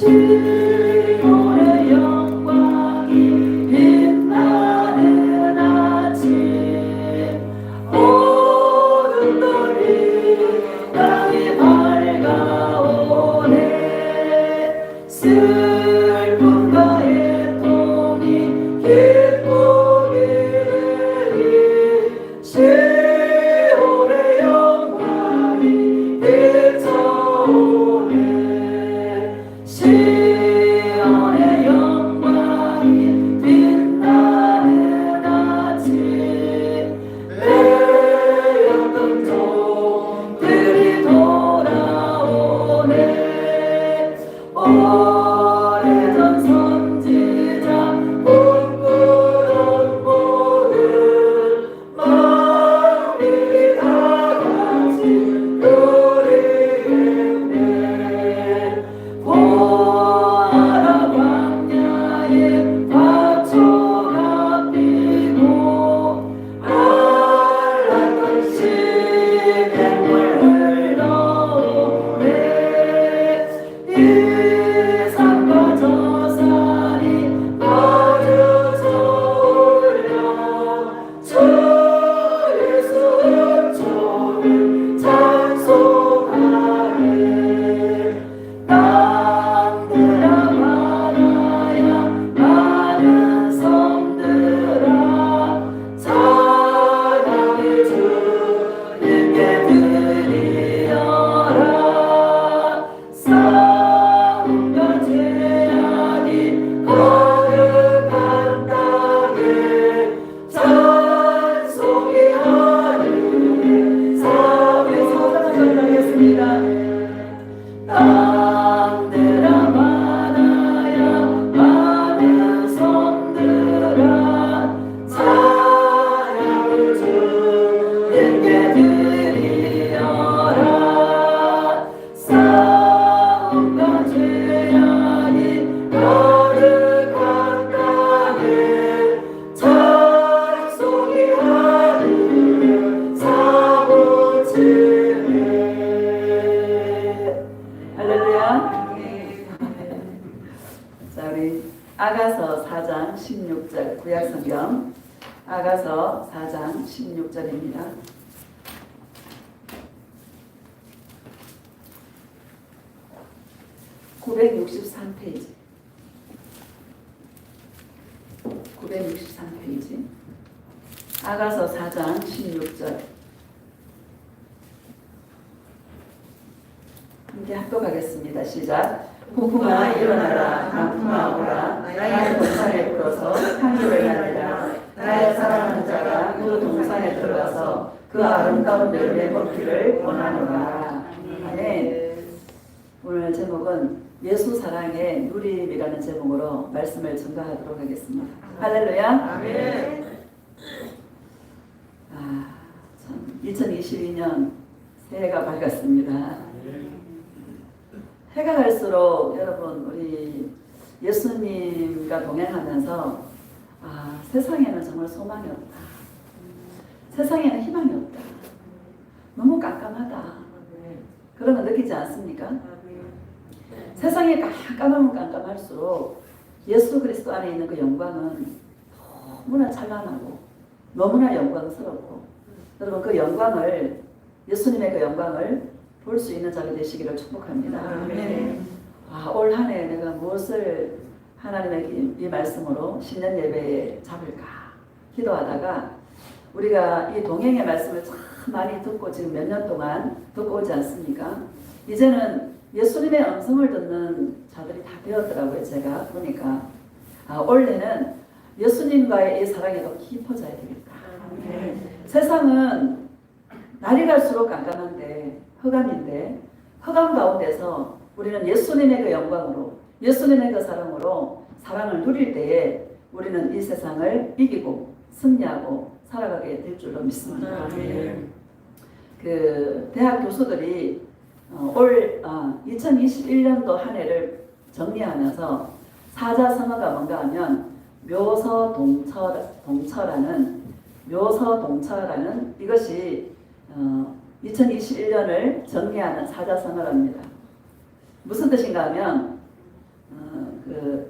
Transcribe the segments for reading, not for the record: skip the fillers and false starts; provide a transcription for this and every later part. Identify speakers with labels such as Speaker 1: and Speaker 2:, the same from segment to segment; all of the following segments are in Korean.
Speaker 1: 시온의 영광이 빛나는 아침 어둠들이 땅이 밝아오네 슬픔과 애통이 기쁘게 되리 시온의 영광이 비춰오네 시온의 영광이 빛나는 아침 빼앗던 종들이 돌아오네 오래전 선지자 꿈꾸던 모든 마음이 다같이 누리겠네 보아라 광야에 밭초가 피고 말랐던 시냇물 흘러오네 이 산과 저 산이 마주쳐 올려 주 예수 은총을 찬송하네 땅들아 바다야 많은 섬들아 찬양을 주님께 드리어라 싸움과 죄악이 거룩한 땅에 찬송이 하늘에 사회에서 찬양하겠습니다. 땅들아 바다야 많은 섬들아 찬양을 주님께 드리어라 싸움과 죄악이 거룩한 땅에 찬송이 하늘에 사무치네 할렐루야. 자, 우리 아가서 4장 16절 구약성경 아가서 4장 16절입니다. (963페이지) 963페이지 아가서 4장 16절 함께 합독하겠습니다. 시작. 폭풍아 일어나라 강풍아 오라 나의 동산에 불어서 향기를 날리라 나의 사랑하는 자가 그 동산에 들어가서 그 아름다운 열매 먹기를 원하노라. 아멘. 오늘 제목은 예수 사랑의 누림이라는 제목으로 말씀을 전가하도록 하겠습니다. 할렐루야.
Speaker 2: 아멘.
Speaker 1: 참 2022년 새해가 밝았습니다. 해가 갈수록 여러분 우리 예수님과 동행하면서 세상에는 정말 소망이 없다. 세상에는 희망이 없다. 너무 깜깜하다. 그런 거 느끼지 않습니까? 세상이 깜깜하면 깜깜할수록 예수 그리스도 안에 있는 그 영광은 너무나 찬란하고 너무나 영광스럽고 여러분 그 영광을 예수님의 그 영광을 볼 수 있는 자가 되시기를 축복합니다.
Speaker 2: 아멘.
Speaker 1: 올 한 해 내가 무엇을 하나님의 이 말씀으로 신년 예배에 잡을까 기도하다가 우리가 이 동행의 말씀을 참 많이 듣고 지금 몇 년 동안 듣고 오지 않습니까? 이제는 예수님의 음성을 듣는 자들이 다 되었더라고요. 제가 보니까 올해는 예수님과의 이 사랑이 더 깊어져야 되겠다. 세상은 날이 갈수록 깜깜한데 흑암인데 흑암 가운데서 우리는 예수님의 그 영광으로 예수님의 그 사랑으로 사랑을 누릴 때에 우리는 이 세상을 이기고 승리하고 살아가게 될 줄로 믿습니다. 그 대학 교수들이 올 2021년도 한 해를 정리하면서 사자성어가 뭔가 하면 묘서동처라는 이것이 2021년을 정리하는 사자성어랍니다. 무슨 뜻인가 하면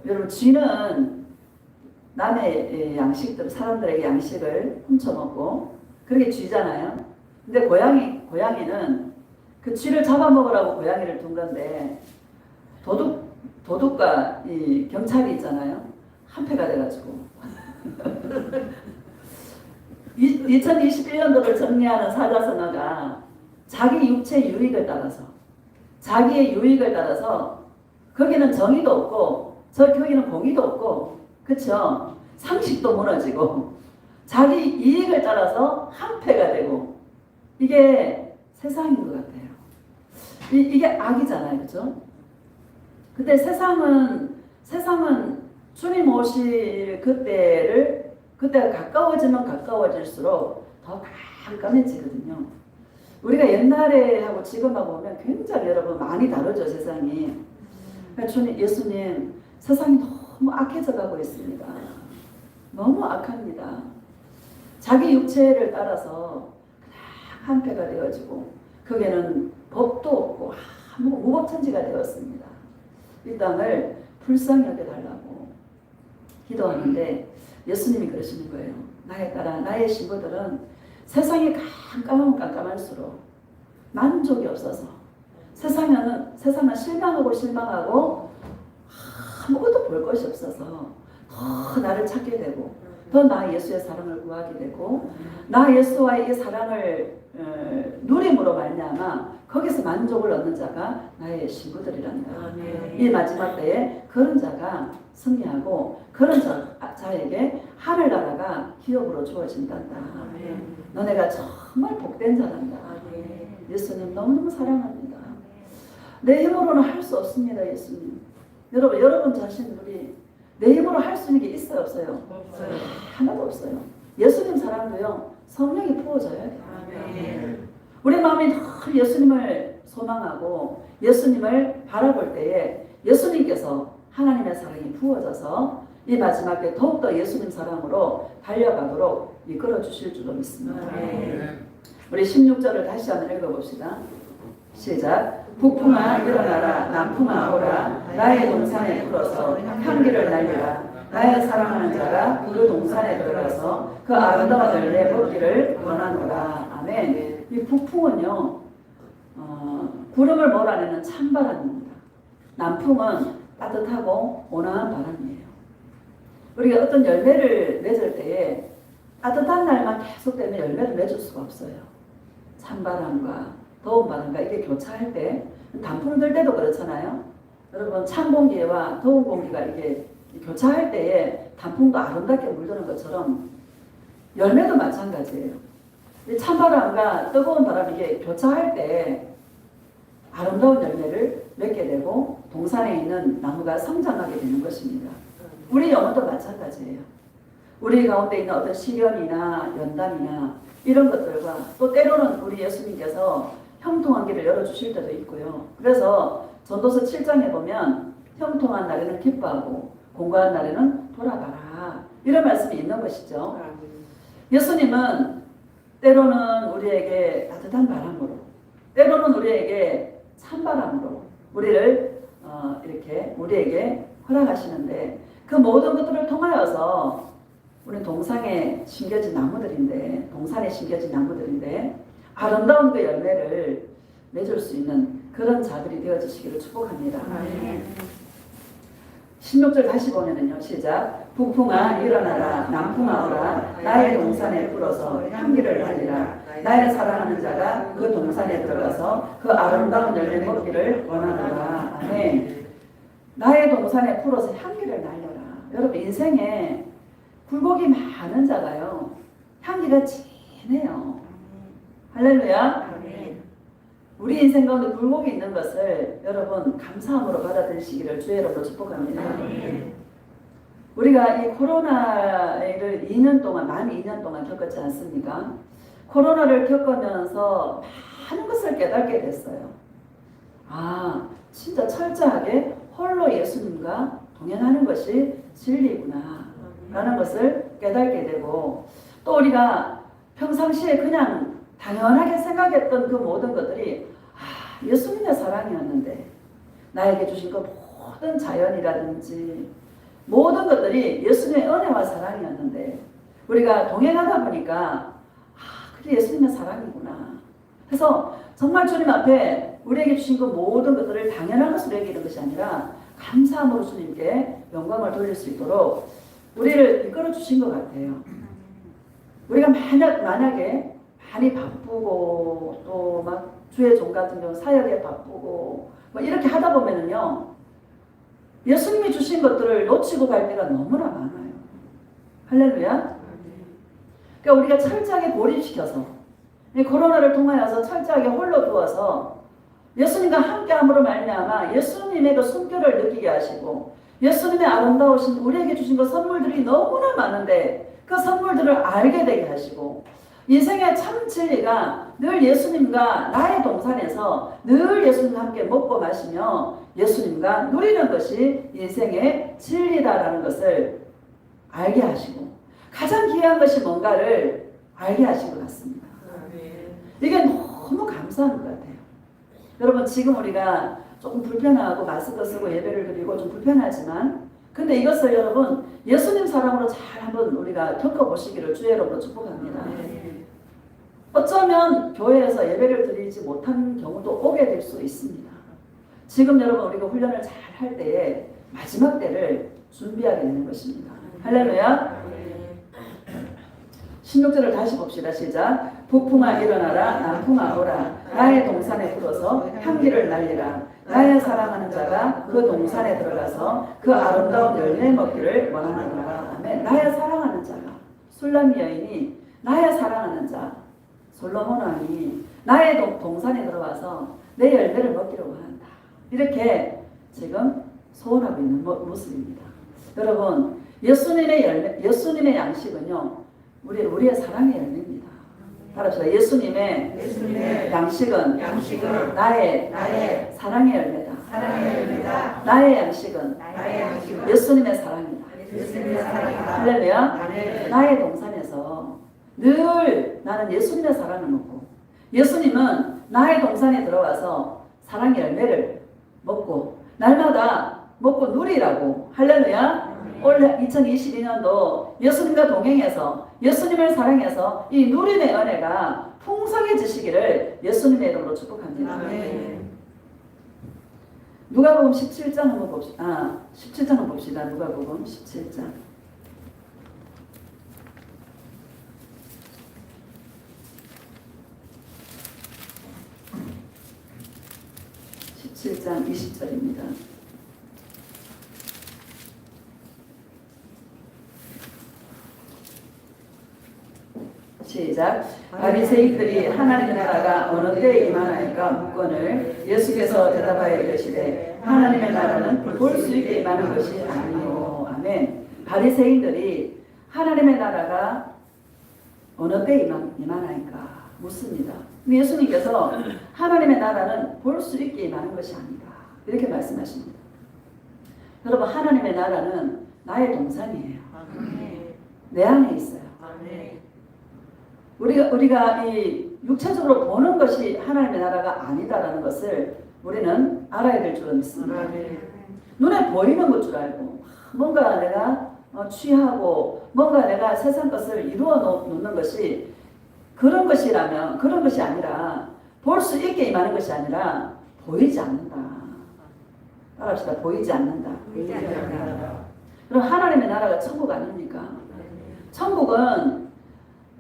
Speaker 1: 여러분 쥐는 남의 양식들, 사람들에게 양식을 훔쳐먹고 그렇게 쥐잖아요. 근데 고양이는 그 쥐를 잡아먹으라고 고양이를 둔 건데 도둑과 이 경찰이 있잖아요. 한패가 돼가지고 2021년도를 정리하는 사자성어가 자기 육체 유익을 따라서 자기의 유익을 따라서 거기는 정의도 없고 거기는 공의도 없고 그쵸? 상식도 무너지고 자기 이익을 따라서 한패가 되고 이게 세상인 것 같아요. 이게 악이잖아요. 그죠? 근데 세상은 주님 오실 그때가 가까워지면 가까워질수록 더 깜깜해지거든요. 우리가 옛날에 하고 지금하고 보면 굉장히 여러분 많이 다르죠. 세상이. 그러니까 예수님 세상이 너무 악해져 가고 있습니다. 너무 악합니다. 자기 육체를 따라서 한패가 되어지고 거기에는 법도 없고 무법천지가 되었습니다. 이 땅을 불쌍히 여겨달라고 기도하는데 예수님이 그러시는 거예요. 나에 따라 나의 신부들은 세상이 깜깜할수록 만족이 없어서 세상은 실망하고 아무것도 볼 것이 없어서 더 나를 찾게 되고 더 나 예수의 사랑을 구하게 되고 나 예수와의 이 사랑을 누림으로 말미암아 거기서 만족을 얻는 자가 나의 신부들이란다. 이 마지막 때에 그런 자가 승리하고 그런 자에게 하늘나라가 기업으로 주어진단다. 너네가 정말 복된 자란다. 예수님 너무너무 사랑합니다. 내 힘으로는 할 수 없습니다. 예수님. 여러분 자신 내 힘으로 할 수 있는 게 있어요? 없어요? 없어요. 하나도 없어요. 예수님 사랑도요. 성령이 부어져야 돼요. 우리 마음이 늘 예수님을 소망하고 예수님을 바라볼 때에 예수님께서 하나님의 사랑이 부어져서 이 마지막 때 더욱더 예수님 사랑으로 달려가도록 이끌어 주실 줄로 믿습니다. 우리 16절을 다시 한번 읽어봅시다. 시작. 북풍아 일어나라, 남풍아 오라, 나의 동산에 불어서 향기를 날리라. 나의 사랑하는 자가 그 동산에 들어가서 그 아름다운 열매 먹기를 원하노라. 아멘. 이 북풍은요, 구름을 몰아내는 찬바람입니다. 남풍은 따뜻하고 온화한 바람이에요. 우리가 어떤 열매를 맺을 때에 따뜻한 날만 계속되면 열매를 맺을 수가 없어요. 찬바람과 더운 바람과 이게 교차할 때, 단풍 들 때도 그렇잖아요. 여러분, 찬 공기와 더운 공기가 이게 교차할 때에 단풍도 아름답게 물드는 것처럼 열매도 마찬가지예요. 이 찬바람과 뜨거운 바람이 이게 교차할 때 아름다운 열매를 맺게 되고 동산에 있는 나무가 성장하게 되는 것입니다. 우리 영혼도 마찬가지예요. 우리 가운데 있는 어떤 시련이나 연단이나 이런 것들과 또 때로는 우리 예수님께서 형통한 길을 열어주실 때도 있고요. 그래서 전도서 7장에 보면 형통한 날에는 기뻐하고 공고한 날에는 돌아가라. 이런 말씀이 있는 것이죠. 예수님은 때로는 우리에게 따뜻한 바람으로 때로는 우리에게 찬바람으로 우리에게 허락하시는데 그 모든 것들을 통하여서 우리는 동산에 심겨진 나무들인데 아름다운 그 열매를 맺을 수 있는 그런 자들이 되어주시기를 축복합니다. 16절 다시 보면은요. 시작. 북풍아 일어나라, 남풍아 오라, 나의 동산에 불어서 향기를 날리라. 나의 사랑하는 자가 그 동산에 들어가서 그 아름다운 열매 먹기를 원하노라. 아멘. 나의 동산에 불어서 향기를 날려라. 여러분 인생에 굴곡이 많은 자가요. 향기가 진해요. 할렐루야. 우리 인생 가운데 굴곡이 있는 것을 여러분 감사함으로 받아들이시기를 주의 이름으로 축복합니다. 우리가 이 코로나를 2년 동안, 만 2년 동안 겪었지 않습니까? 코로나를 겪으면서 많은 것을 깨닫게 됐어요. 아, 진짜 철저하게 홀로 예수님과 동행하는 것이 진리구나 라는 것을 깨닫게 되고, 또 우리가 평상시에 그냥 당연하게 생각했던 그 모든 것들이 예수님의 사랑이었는데 나에게 주신 그 모든 자연이라든지 모든 것들이 예수님의 은혜와 사랑이었는데 우리가 동행하다 보니까 그게 예수님의 사랑이구나. 그래서 정말 주님 앞에 우리에게 주신 그 모든 것들을 당연한 것으로 여기는 것이 아니라 감사함으로 주님께 영광을 돌릴 수 있도록 우리를 이끌어 주신 것 같아요. 우리가 만약에 많이 바쁘고 또 막 주의 종 같은 경우 사역에 바쁘고 뭐 이렇게 하다 보면은요 예수님이 주신 것들을 놓치고 갈 때가 너무나 많아요. 할렐루야. 그러니까 우리가 철저하게 몰입시켜서 이 코로나를 통하여서 철저하게 홀로 두어서 예수님과 함께함으로 말미암아 예수님의 그 숨결을 느끼게 하시고 예수님의 아름다우신 우리에게 주신 그 선물들이 너무나 많은데 그 선물들을 알게 되게 하시고 인생의 참 진리가 늘 예수님과 나의 동산에서 늘 예수님과 함께 먹고 마시며 예수님과 누리는 것이 인생의 진리다라는 것을 알게 하시고 가장 귀한 것이 뭔가를 알게 하신 것 같습니다. 이게 너무 감사한 것 같아요. 여러분 지금 우리가 조금 불편하고 마스크 쓰고 예배를 드리고 좀 불편하지만 근데 이것을 여러분 예수님 사랑으로 잘 한번 우리가 겪어보시기를 주의 이름으로 축복합니다. 어쩌면 교회에서 예배를 드리지 못한 경우도 오게 될 수 있습니다. 지금 여러분 우리가 훈련을 잘 할 때에 마지막 때를 준비하게 되는 것입니다. 할렐루야. 16절을 다시 봅시다. 시작. 북풍아 일어나라 남풍아 오라 나의 동산에 들어서 향기를 날리라 나의 사랑하는 자가 그 동산에 들어가서 그 아름다운 열매 먹기를 원하노라. 아멘. 나의 사랑하는 자가 술람 여인이 나의 사랑하는 자 솔로몬 왕이 나의 동산에 들어와서 내 열매를 먹기를 원한다. 이렇게 지금 소원하고 있는 모습입니다. 여러분 예수님의 열매, 예수님의 양식은요 우리의 사랑의 열매입니다. 따라합시다. 예수님의 양식은 나의 사랑의 열매다. 나의 양식은 예수님의 사랑이다. 할렐루야. 나의 동산에서 늘 나는 예수님의 사랑을 먹고 예수님은 나의 동산에 들어와서 사랑의 열매를 먹고 날마다 먹고 누리라고. 할렐루야. 올해 2022년도 예수님과 동행해서 예수님을 사랑해서 이 누림의 은혜가 풍성해지시기를 예수님의 이름으로 축복합니다. 누가복음 17장 한번 봅시다. 17장 한번 봅시다. 누가복음 17장. 17장 20절입니다. 시작. 바리새인들이 하나님의 나라가 어느 때에 임하나이까 묻거늘 예수께서 대답하여 이르시되 하나님의 나라는 볼 수 있게 임하는 것이 아니요. 아멘. 바리새인들이 하나님의 나라가 어느 때에 임하나이까 묻습니다. 예수님께서 하나님의 나라는 볼 수 있게 임하는 것이 아니다. 이렇게 말씀하십니다. 여러분 하나님의 나라는 나의 동산이에요. 내 안에 있어요. 우리가 이 육체적으로 보는 것이 하나님의 나라가 아니다라는 것을 우리는 알아야 될 줄은 믿습니다. 눈에 보이는 것 줄 알고 뭔가 내가 취하고 뭔가 내가 세상 것을 이루어 놓는 것이 그런 것이라면 그런 것이 아니라 볼 수 있게 임하는 것이 아니라 보이지 않는다. 따라합시다. 보이지 않는다. 그럼 하나님의 나라가 천국 아닙니까? 천국은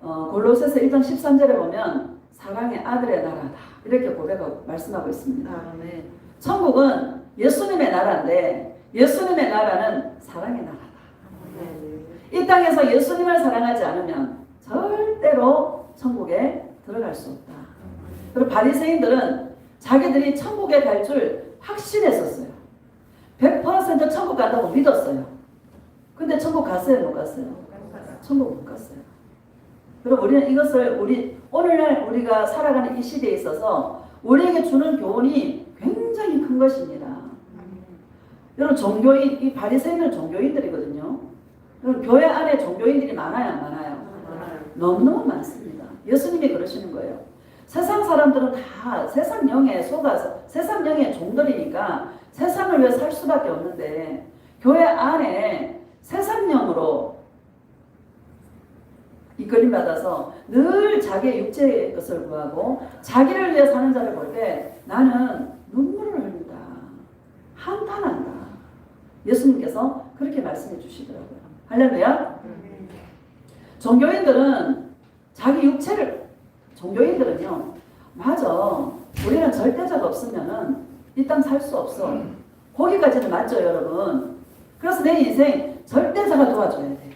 Speaker 1: 골로새서 1장 13절에 보면 사랑의 아들의 나라다. 이렇게 고백하고 말씀하고 있습니다. 천국은 예수님의 나라인데 예수님의 나라는 사랑의 나라다. 이 땅에서 예수님을 사랑하지 않으면 절대로 천국에 들어갈 수 없다. 그리고 바리새인들은 자기들이 천국에 갈 줄 확신했었어요. 100% 천국 간다고 믿었어요. 근데 천국 갔어요? 못 갔어요? 천국 못 갔어요. 그럼 우리는 이것을 오늘날 우리가 살아가는 이 시대에 있어서 우리에게 주는 교훈이 굉장히 큰 것입니다. 여러분 종교인, 이 바리새인은 종교인들이거든요. 그럼 교회 안에 종교인들이 많아요, 안 많아요? 너무너무 많습니다. 예수님이 그러시는 거예요. 세상 사람들은 다 세상 영에 속아서 세상 영의 종들이니까 세상을 위해 살 수밖에 없는데 교회 안에 세상 영으로 이끌림 받아서 늘 자기의 육체의 것을 구하고 자기를 위해 사는 자를 볼 때 나는 눈물을 흘린다. 한탄한다. 예수님께서 그렇게 말씀해 주시더라고요. 할렐루야. 종교인들은 자기 육체를 종교인들은요. 맞아. 우리는 절대자가 없으면은 이 땅 살 수 없어. 거기까지는 맞죠, 여러분. 그래서 내 인생 절대자가 도와줘야 돼.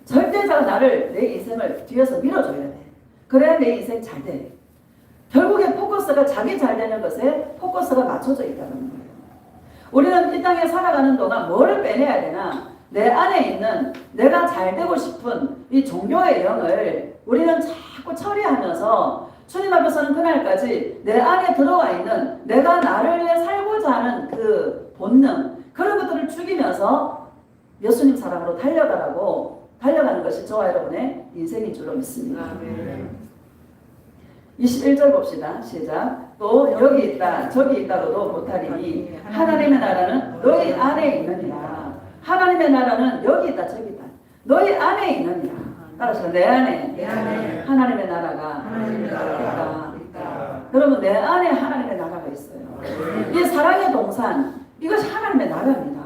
Speaker 1: 절대자가 나를 내 인생을 뒤에서 밀어줘야 돼. 그래야 내 인생 잘 돼. 결국에 포커스가 자기 잘 되는 것에 포커스가 맞춰져 있다는 거예요. 우리는 이 땅에 살아가는 동안 뭐를 빼내야 되나? 내 안에 있는 내가 잘 되고 싶은 이 종교의 영을 우리는 자꾸 처리하면서 주님 앞에서는 그날까지 내 안에 들어와 있는 내가 나를 위해 살고자 하는 그 본능 그런 것들을 죽이면서 예수님 사랑으로 달려가는 것이 저와 여러분의 인생인 줄로 믿습니다. 21절 봅시다. 시작. 또 여기 있다 저기 있다고도 못하리니 하나님의 나라는 너희 안에 있느니라. 하나님의 나라는 여기 있다 저기 있다 너희 안에 있느니라. 따라서 내 안에 하나님의 나라가 있다. 여러분 내 안에 하나님의 나라가 있어요. 이 사랑의 동산 이것이 하나님의 나라입니다.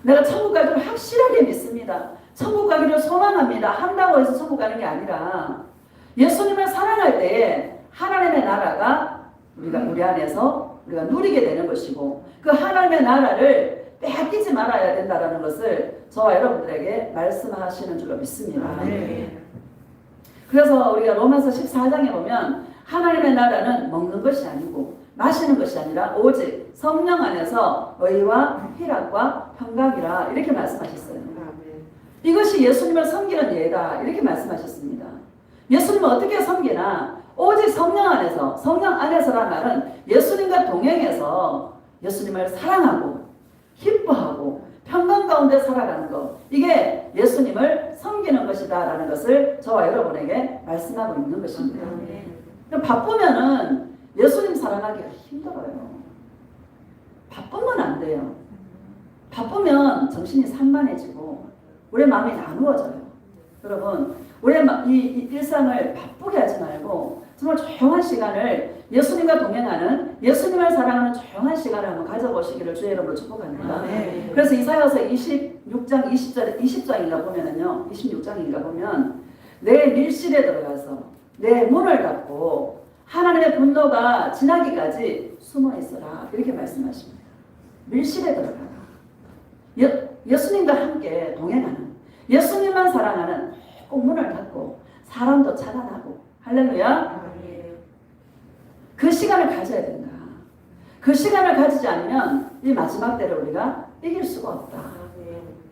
Speaker 1: 내가 천국 가기를 확실하게 믿습니다. 천국 가기를 소망합니다. 한다고 해서 천국 가는 게 아니라 예수님을 사랑할 때에 하나님의 나라가 우리 안에서 우리가 누리게 되는 것이고 그 하나님의 나라를 빼앗기지 말아야 된다는 것을 저와 여러분들에게 말씀하시는 줄로 믿습니다. 그래서 우리가 로마서 14장에 보면 하나님의 나라는 먹는 것이 아니고 마시는 것이 아니라 오직 성령 안에서 의와 희락과 평강이라 이렇게 말씀하셨어요. 이것이 예수님을 섬기는 예다 이렇게 말씀하셨습니다. 예수님은 어떻게 섬기나? 오직 성령 안에서란 말은 예수님과 동행해서 예수님을 사랑하고 기뻐하고 평강 가운데 살아가는 것 이게 예수님을 섬기는 것이다 라는 것을 저와 여러분에게 말씀하고 있는 것입니다. 바쁘면은 예수님 사랑하기가 힘들어요. 바쁘면 안 돼요. 바쁘면 정신이 산만해지고 우리의 마음이 나누어져요. 여러분 우리의 이 일상을 바쁘게 하지 말고 정말 조용한 시간을 예수님과 동행하는 예수님을 사랑하는 조용한 시간을 한번 가져보시기를 주의 이름으로 축복합니다. 그래서 이사야서 26장 20장인가 보면은요 26장인가 보면 내 밀실에 들어가서 내 문을 닫고 하나님의 분노가 지나기까지 숨어 있어라 이렇게 말씀하십니다. 밀실에 들어가라. 예수님과 함께 동행하는 예수님만 사랑하는 꼭 문을 닫고 사람도 차단하고 할렐루야. 그 시간을 가져야 된다. 그 시간을 가지지 않으면 이 마지막 때를 우리가 이길 수가 없다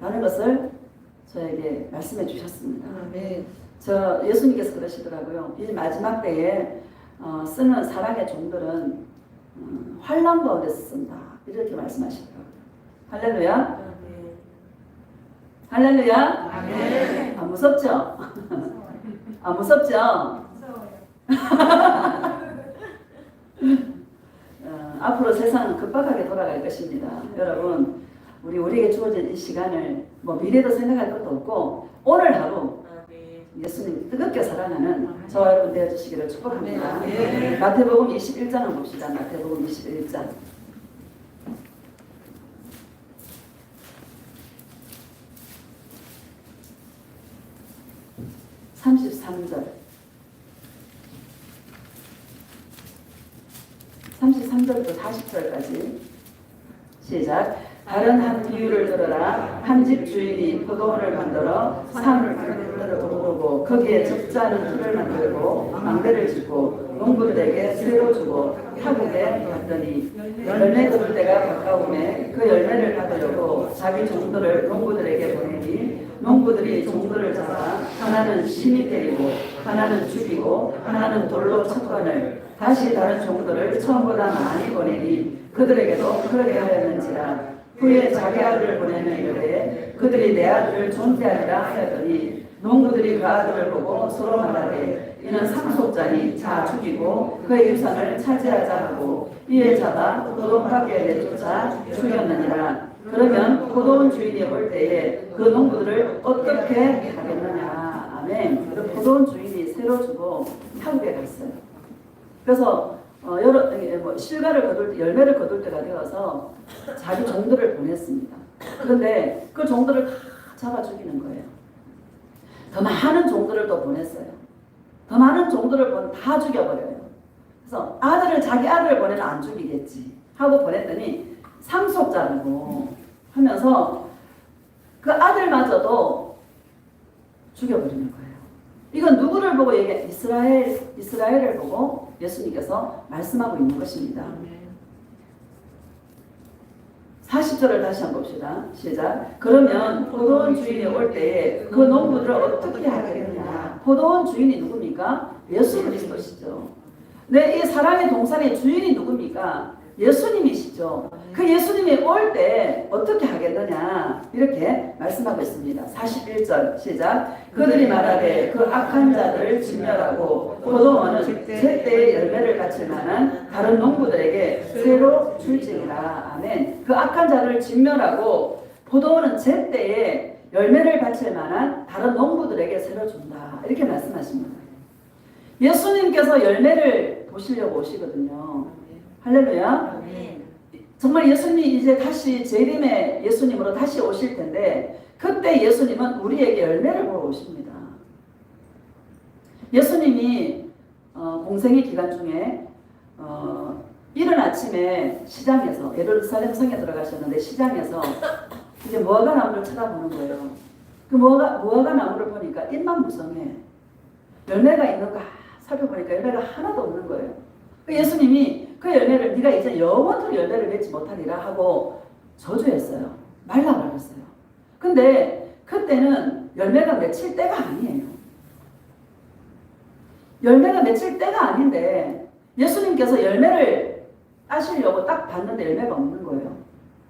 Speaker 1: 라는 것을 저에게 말씀해 주셨습니다. 저 예수님께서 그러시더라고요. 이 마지막 때에 쓰는 사랑의 종들은 환난 가운데서 쓴다 이렇게 말씀하시더라고요. 할렐루야. 할렐루야. 아멘. 아, 무섭죠? 아, 무섭죠? 앞으로 세상은 급박하게 돌아갈 것입니다. 여러분, 우리에게 주어진 이 시간을 미래도 생각할 것도 없고 오늘 하루 예수님 뜨겁게 사랑하는 저와 여러분 되어주시기를 축복합니다. 마태복음 21장을 봅시다. 마태복음 21장. 33절 33절부터 40절까지 시작. 다른 한 비유를 들어라. 한 집 주인이 포도원을 만들어 산을 오르고 거기에 적잖은 풀을 만들고 망대를 짓고 농부들에게 새로 주고 타국에 갔더니 열매 거둘 때가 가까우매 그 열매를 받으려고 자기 종들을 농부들에게 보내니 농부들이 종들을 잡아 하나는 심히 때리고 하나는 죽이고 하나는 돌로 쳤거늘 다시 다른 종들을 처음보다 많이 보내니 그들에게도 그렇게 하였는지라. 후에 자기 아들을 보내는 이르되 그들이 내 아들을 존대하리라 하였더니 농부들이 그 아들을 보고 서로 말하되 이는 상속자니 자 죽이고 그의 유산을 차지하자 하고 이에 자가 포도원 밖에 내쫓아 죽였느니라. 그러면 포도원 주인이 올 때에 그 농부들을 어떻게 하겠느냐. 아멘. 그 포도원 주인이 새로 주고 타국에 갔어요. 그래서 실과를 거둘 때, 열매를 거둘 때가 되어서 자기 종들을 보냈습니다. 그런데 그 종들을 다 잡아 죽이는 거예요. 더 많은 종들을 또 보냈어요. 더 많은 종들을 다 죽여버려요. 그래서 자기 아들을 보내면 안 죽이겠지 하고 보냈더니 상속자라고 하면서 그 아들마저도 죽여버리는 거예요. 이건 누구를 보고 이스라엘을 보고 예수님께서 말씀하고 있는 것입니다. 40절을 다시 한번 봅시다. 시작. 그러면 포도원 주인이 올 때에 그 농부들을 어떻게 하겠느냐. 포도원 주인이 누굽니까? 예수 그리스도시죠. 네, 이 사랑의 동산의 주인이 누굽니까? 예수님이시죠. 그 예수님이 올 때 어떻게 하겠느냐 이렇게 말씀하고 있습니다. 41절 시작. 그들이 말하되 그 악한 자들을 진멸하고 포도원은 제때의 열매를 바칠 만한 다른 농부들에게 새로 줄지니라. 아멘. 그 악한 자를 진멸하고 포도원은 제때에 열매를 바칠 만한 다른 농부들에게 새로 준다. 이렇게 말씀하십니다. 예수님께서 열매를 보시려고 오시거든요. 할렐루야. 정말 예수님이 이제 다시 재림의 예수님으로 다시 오실 텐데 그때 예수님은 우리에게 열매를 보러 오십니다. 예수님이 공생의 기간 중에 이른 아침에 시장에서 예루살렘 성에 들어가셨는데 시장에서 이제 무화과 나무를 쳐다보는 거예요. 그 무화과 나무를 보니까 잎만 무성해. 열매가 있는가 살펴보니까 열매가 하나도 없는 거예요. 예수님이 그 열매를 네가 이제 영원토록 열매를 맺지 못하리라 하고 저주했어요. 말라버렸어요. 근데 그때는 열매가 맺힐 때가 아니에요. 열매가 맺힐 때가 아닌데 예수님께서 열매를 따시려고 딱 봤는데 열매가 없는 거예요.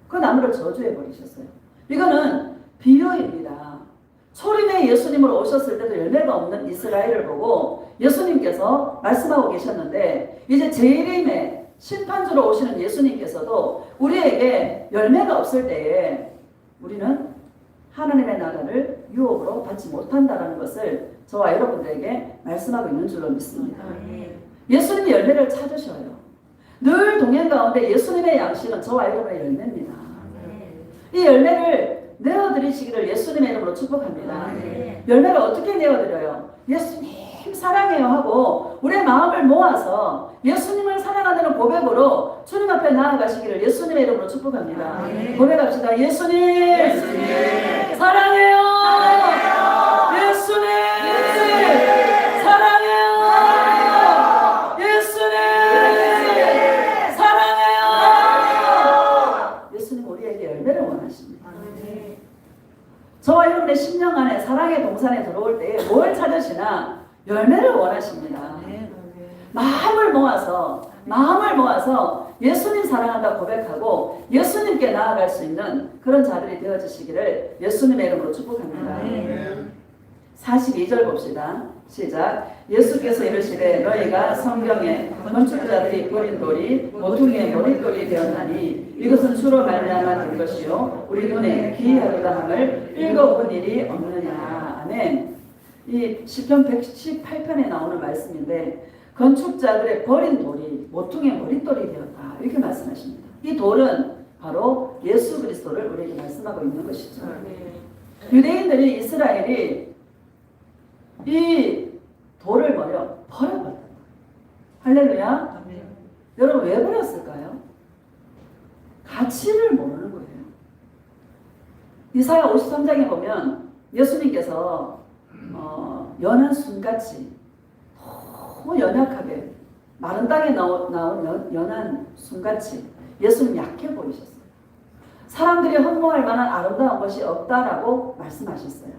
Speaker 1: 그 나무를 저주해버리셨어요. 이거는 비유입니다. 초림의 예수님으로 오셨을 때도 열매가 없는 이스라엘을 보고 예수님께서 말씀하고 계셨는데 이제 재림의 심판주로 오시는 예수님께서도 우리에게 열매가 없을 때에 우리는 하나님의 나라를 유업으로 받지 못한다는 것을 저와 여러분들에게 말씀하고 있는 줄로 믿습니다. 예수님이 열매를 찾으셔요. 늘 동행 가운데 예수님의 양식은 저와 여러분의 열매입니다. 이 열매를 내어드리시기를 예수님의 이름으로 축복합니다. 열매를 어떻게 내어드려요? 예수님 사랑해요 하고 우리의 마음을 모아서 예수님을 사랑한다는 고백으로 주님 앞에 나아가시기를 예수님의 이름으로 축복합니다. 고백합시다. 예수님, 사랑해요. 예수님, 사랑해요. 예수님, 사랑해요. 예수님 우리에게 열매를 원하십니다. 저와 여러분의 심령 안에 사랑의 동산에 들어올 때 뭘 찾으시나 열매를 원하십니다. 마음을 모아서 예수님 사랑한다 고백하고 예수님께 나아갈 수 있는 그런 자들이 되어주시기를 예수님의 이름으로 축복합니다. 42절 봅시다. 시작. 예수께서 이르시되 너희가 성경에 건축자들이 버린 돌이 모퉁이의 머릿돌이 되었나니 이것은 주로 말미암아 된 것이요 우리 눈에 기이하도다 함을 읽어본 일이 없느냐. 아멘. 이 시편 118편에 나오는 말씀인데 건축자들의 버린 돌이 모퉁이의 머릿돌이 되었다. 이렇게 말씀하십니다. 이 돌은 바로 예수 그리스도를 우리에게 말씀하고 있는 것이죠. 유대인들이 이스라엘이 이 돌을 버려버렸다. 할렐루야. 여러분 왜 버렸을까요? 가치를 모르는 거예요. 이사야 53장에 보면 예수님께서 연한 순같이 너무 연약하게 마른 땅에 나온 연한 순같이 예수님 약해 보이셨어요. 사람들이 흠모할 만한 아름다운 것이 없다라고 말씀하셨어요.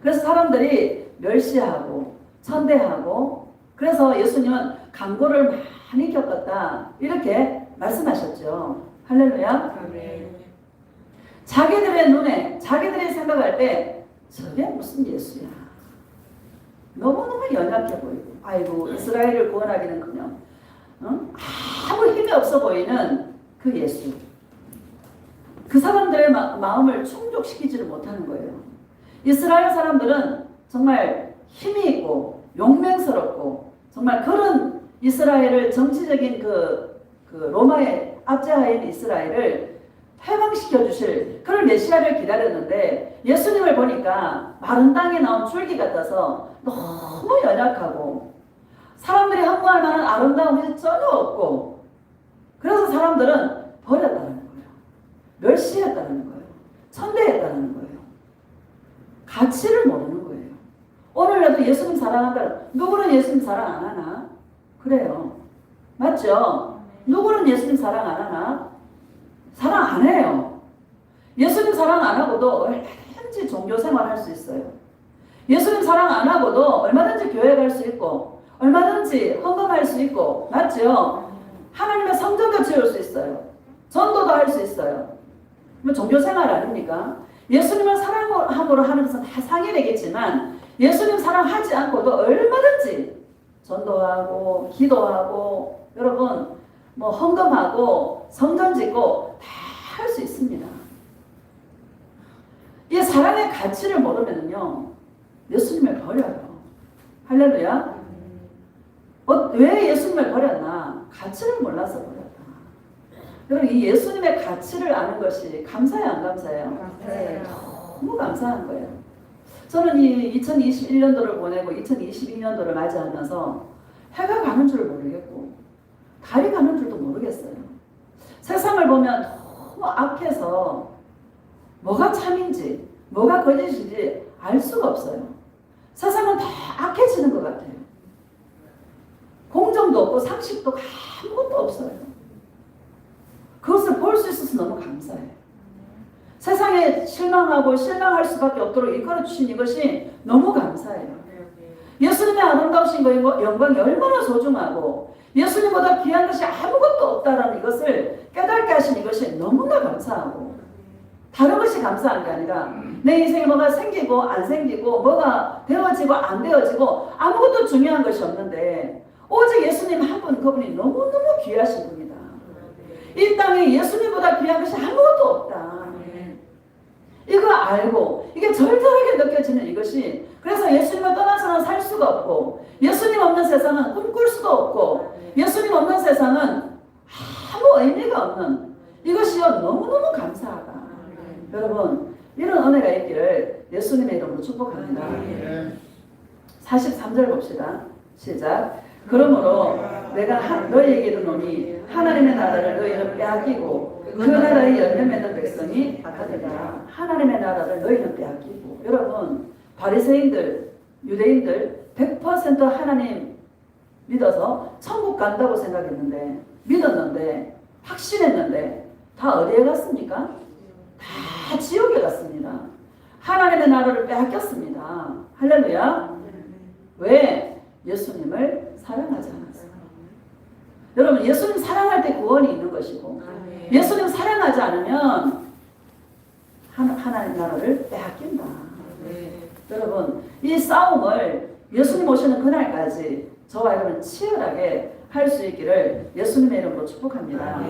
Speaker 1: 그래서 사람들이 멸시하고 천대하고 그래서 예수님은 강고를 많이 겪었다 이렇게 말씀하셨죠. 할렐루야. 자기들의 눈에 자기들이 생각할 때 저게 무슨 예수야 너무너무 연약해 보이고, 아이고 이스라엘을 구원하기는커녕 아무 힘이 없어 보이는 그 예수, 그 사람들의 마음을 충족시키지를 못하는 거예요. 이스라엘 사람들은 정말 힘이 있고 용맹스럽고 정말 그런 이스라엘을 정치적인 그 로마의 압제하에 있는 이스라엘을 해방시켜 주실 그런 메시아를 기다렸는데 예수님을 보니까 마른 땅에 나온 줄기 같아서 너무 연약하고 사람들이 항모할 만한 아름다움이 전혀 없고, 그래서 사람들은 버렸다는 거예요. 멸시했다는 거예요. 천대했다는 거예요. 가치를 모르는 거예요. 오늘날도 예수님 사랑한다. 누구는 예수님 사랑 안 하나? 그래요. 맞죠? 누구는 예수님 사랑 안 하나? 사랑 안 해요. 예수님 사랑 안 하고도 얼마든지 종교생활 할 수 있어요. 예수님 사랑 안 하고도 얼마든지 교회 갈 수 있고 얼마든지 헌금할 수 있고, 맞죠? 하나님의 성전도 지을 수 있어요. 전도도 할 수 있어요. 뭐 종교생활 아닙니까? 예수님을 사랑함으로 하는 것은 다 상이되겠지만 예수님 사랑하지 않고도 얼마든지 전도하고 기도하고 여러분 뭐 헌금하고 성전 짓고 다 할 수 있습니다. 이 사랑의 가치를 모르면요 예수님을 버려요. 할렐루야. 왜 예수님을 버렸나? 가치를 몰라서 버렸다. 여러분 이 예수님의 가치를 아는 것이 감사해요, 안 감사해요?
Speaker 2: 감사해요.
Speaker 1: 너무 감사한 거예요. 저는 이 2021년도를 보내고 2022년도를 맞이하면서 해가 가는 줄 모르겠고 달이 가는 줄도 모르겠어요. 세상을 보면 너무 악해서 뭐가 참인지 뭐가 거짓인지 알 수가 없어요. 세상은 다 악해지는 것 같아요. 공정도 없고 상식도 아무것도 없어요. 그것을 볼 수 있어서 너무 감사해요. 세상에 실망하고 실망할 수밖에 없도록 이끌어 주신 이것이 너무 감사해요. 예수님의 아름다우신 영광이 얼마나 소중하고 예수님보다 귀한 것이 아무것도 없다라는 이것을 깨닫게 하신 이것이 너무나 감사하고, 다른 것이 감사한 게 아니라 내 인생에 뭐가 생기고 안 생기고 뭐가 되어지고 안 되어지고 아무것도 중요한 것이 없는데 오직 예수님 한 분, 그분이 너무너무 귀하신 분이다. 이 땅에 예수님보다 귀한 것이 아무것도 없다. 이거 알고 이게 절절하게 느껴지는 이것이, 그래서 예수님을 떠나서는 살 수가 없고 예수님 없는 세상은 꿈꿀 수도 없고 예수님 없는 세상은 아무 의미가 없는 이것이요 너무너무 감사하다. 여러분 이런 은혜가 있기를 예수님의 이름으로 축복합니다. 43절 봅시다. 시작. 그러므로 내가 너희에게 이르노니 하나님의 나라를 너희는 빼앗기고 그 나라의 열매 맺는 백성이 받으리라. 하나님의 나라를 너희는 빼앗기고, 여러분 바리새인들 유대인들 100% 하나님 믿어서 천국 간다고 생각했는데 믿었는데 확신했는데 다 어디에 갔습니까? 다 지옥에 갔습니다. 하나님의 나라를 빼앗겼습니다. 할렐루야. 왜? 예수님을 사랑하지 않았어요. 여러분 예수님 사랑할 때 구원이 있는 것이고 예수님 사랑하지 않으면 하나님 나라를 빼앗긴다. 여러분 이 싸움을 예수님 오시는 그날까지 저와 여러분 치열하게 할 수 있기를 예수님의 이름으로 축복합니다.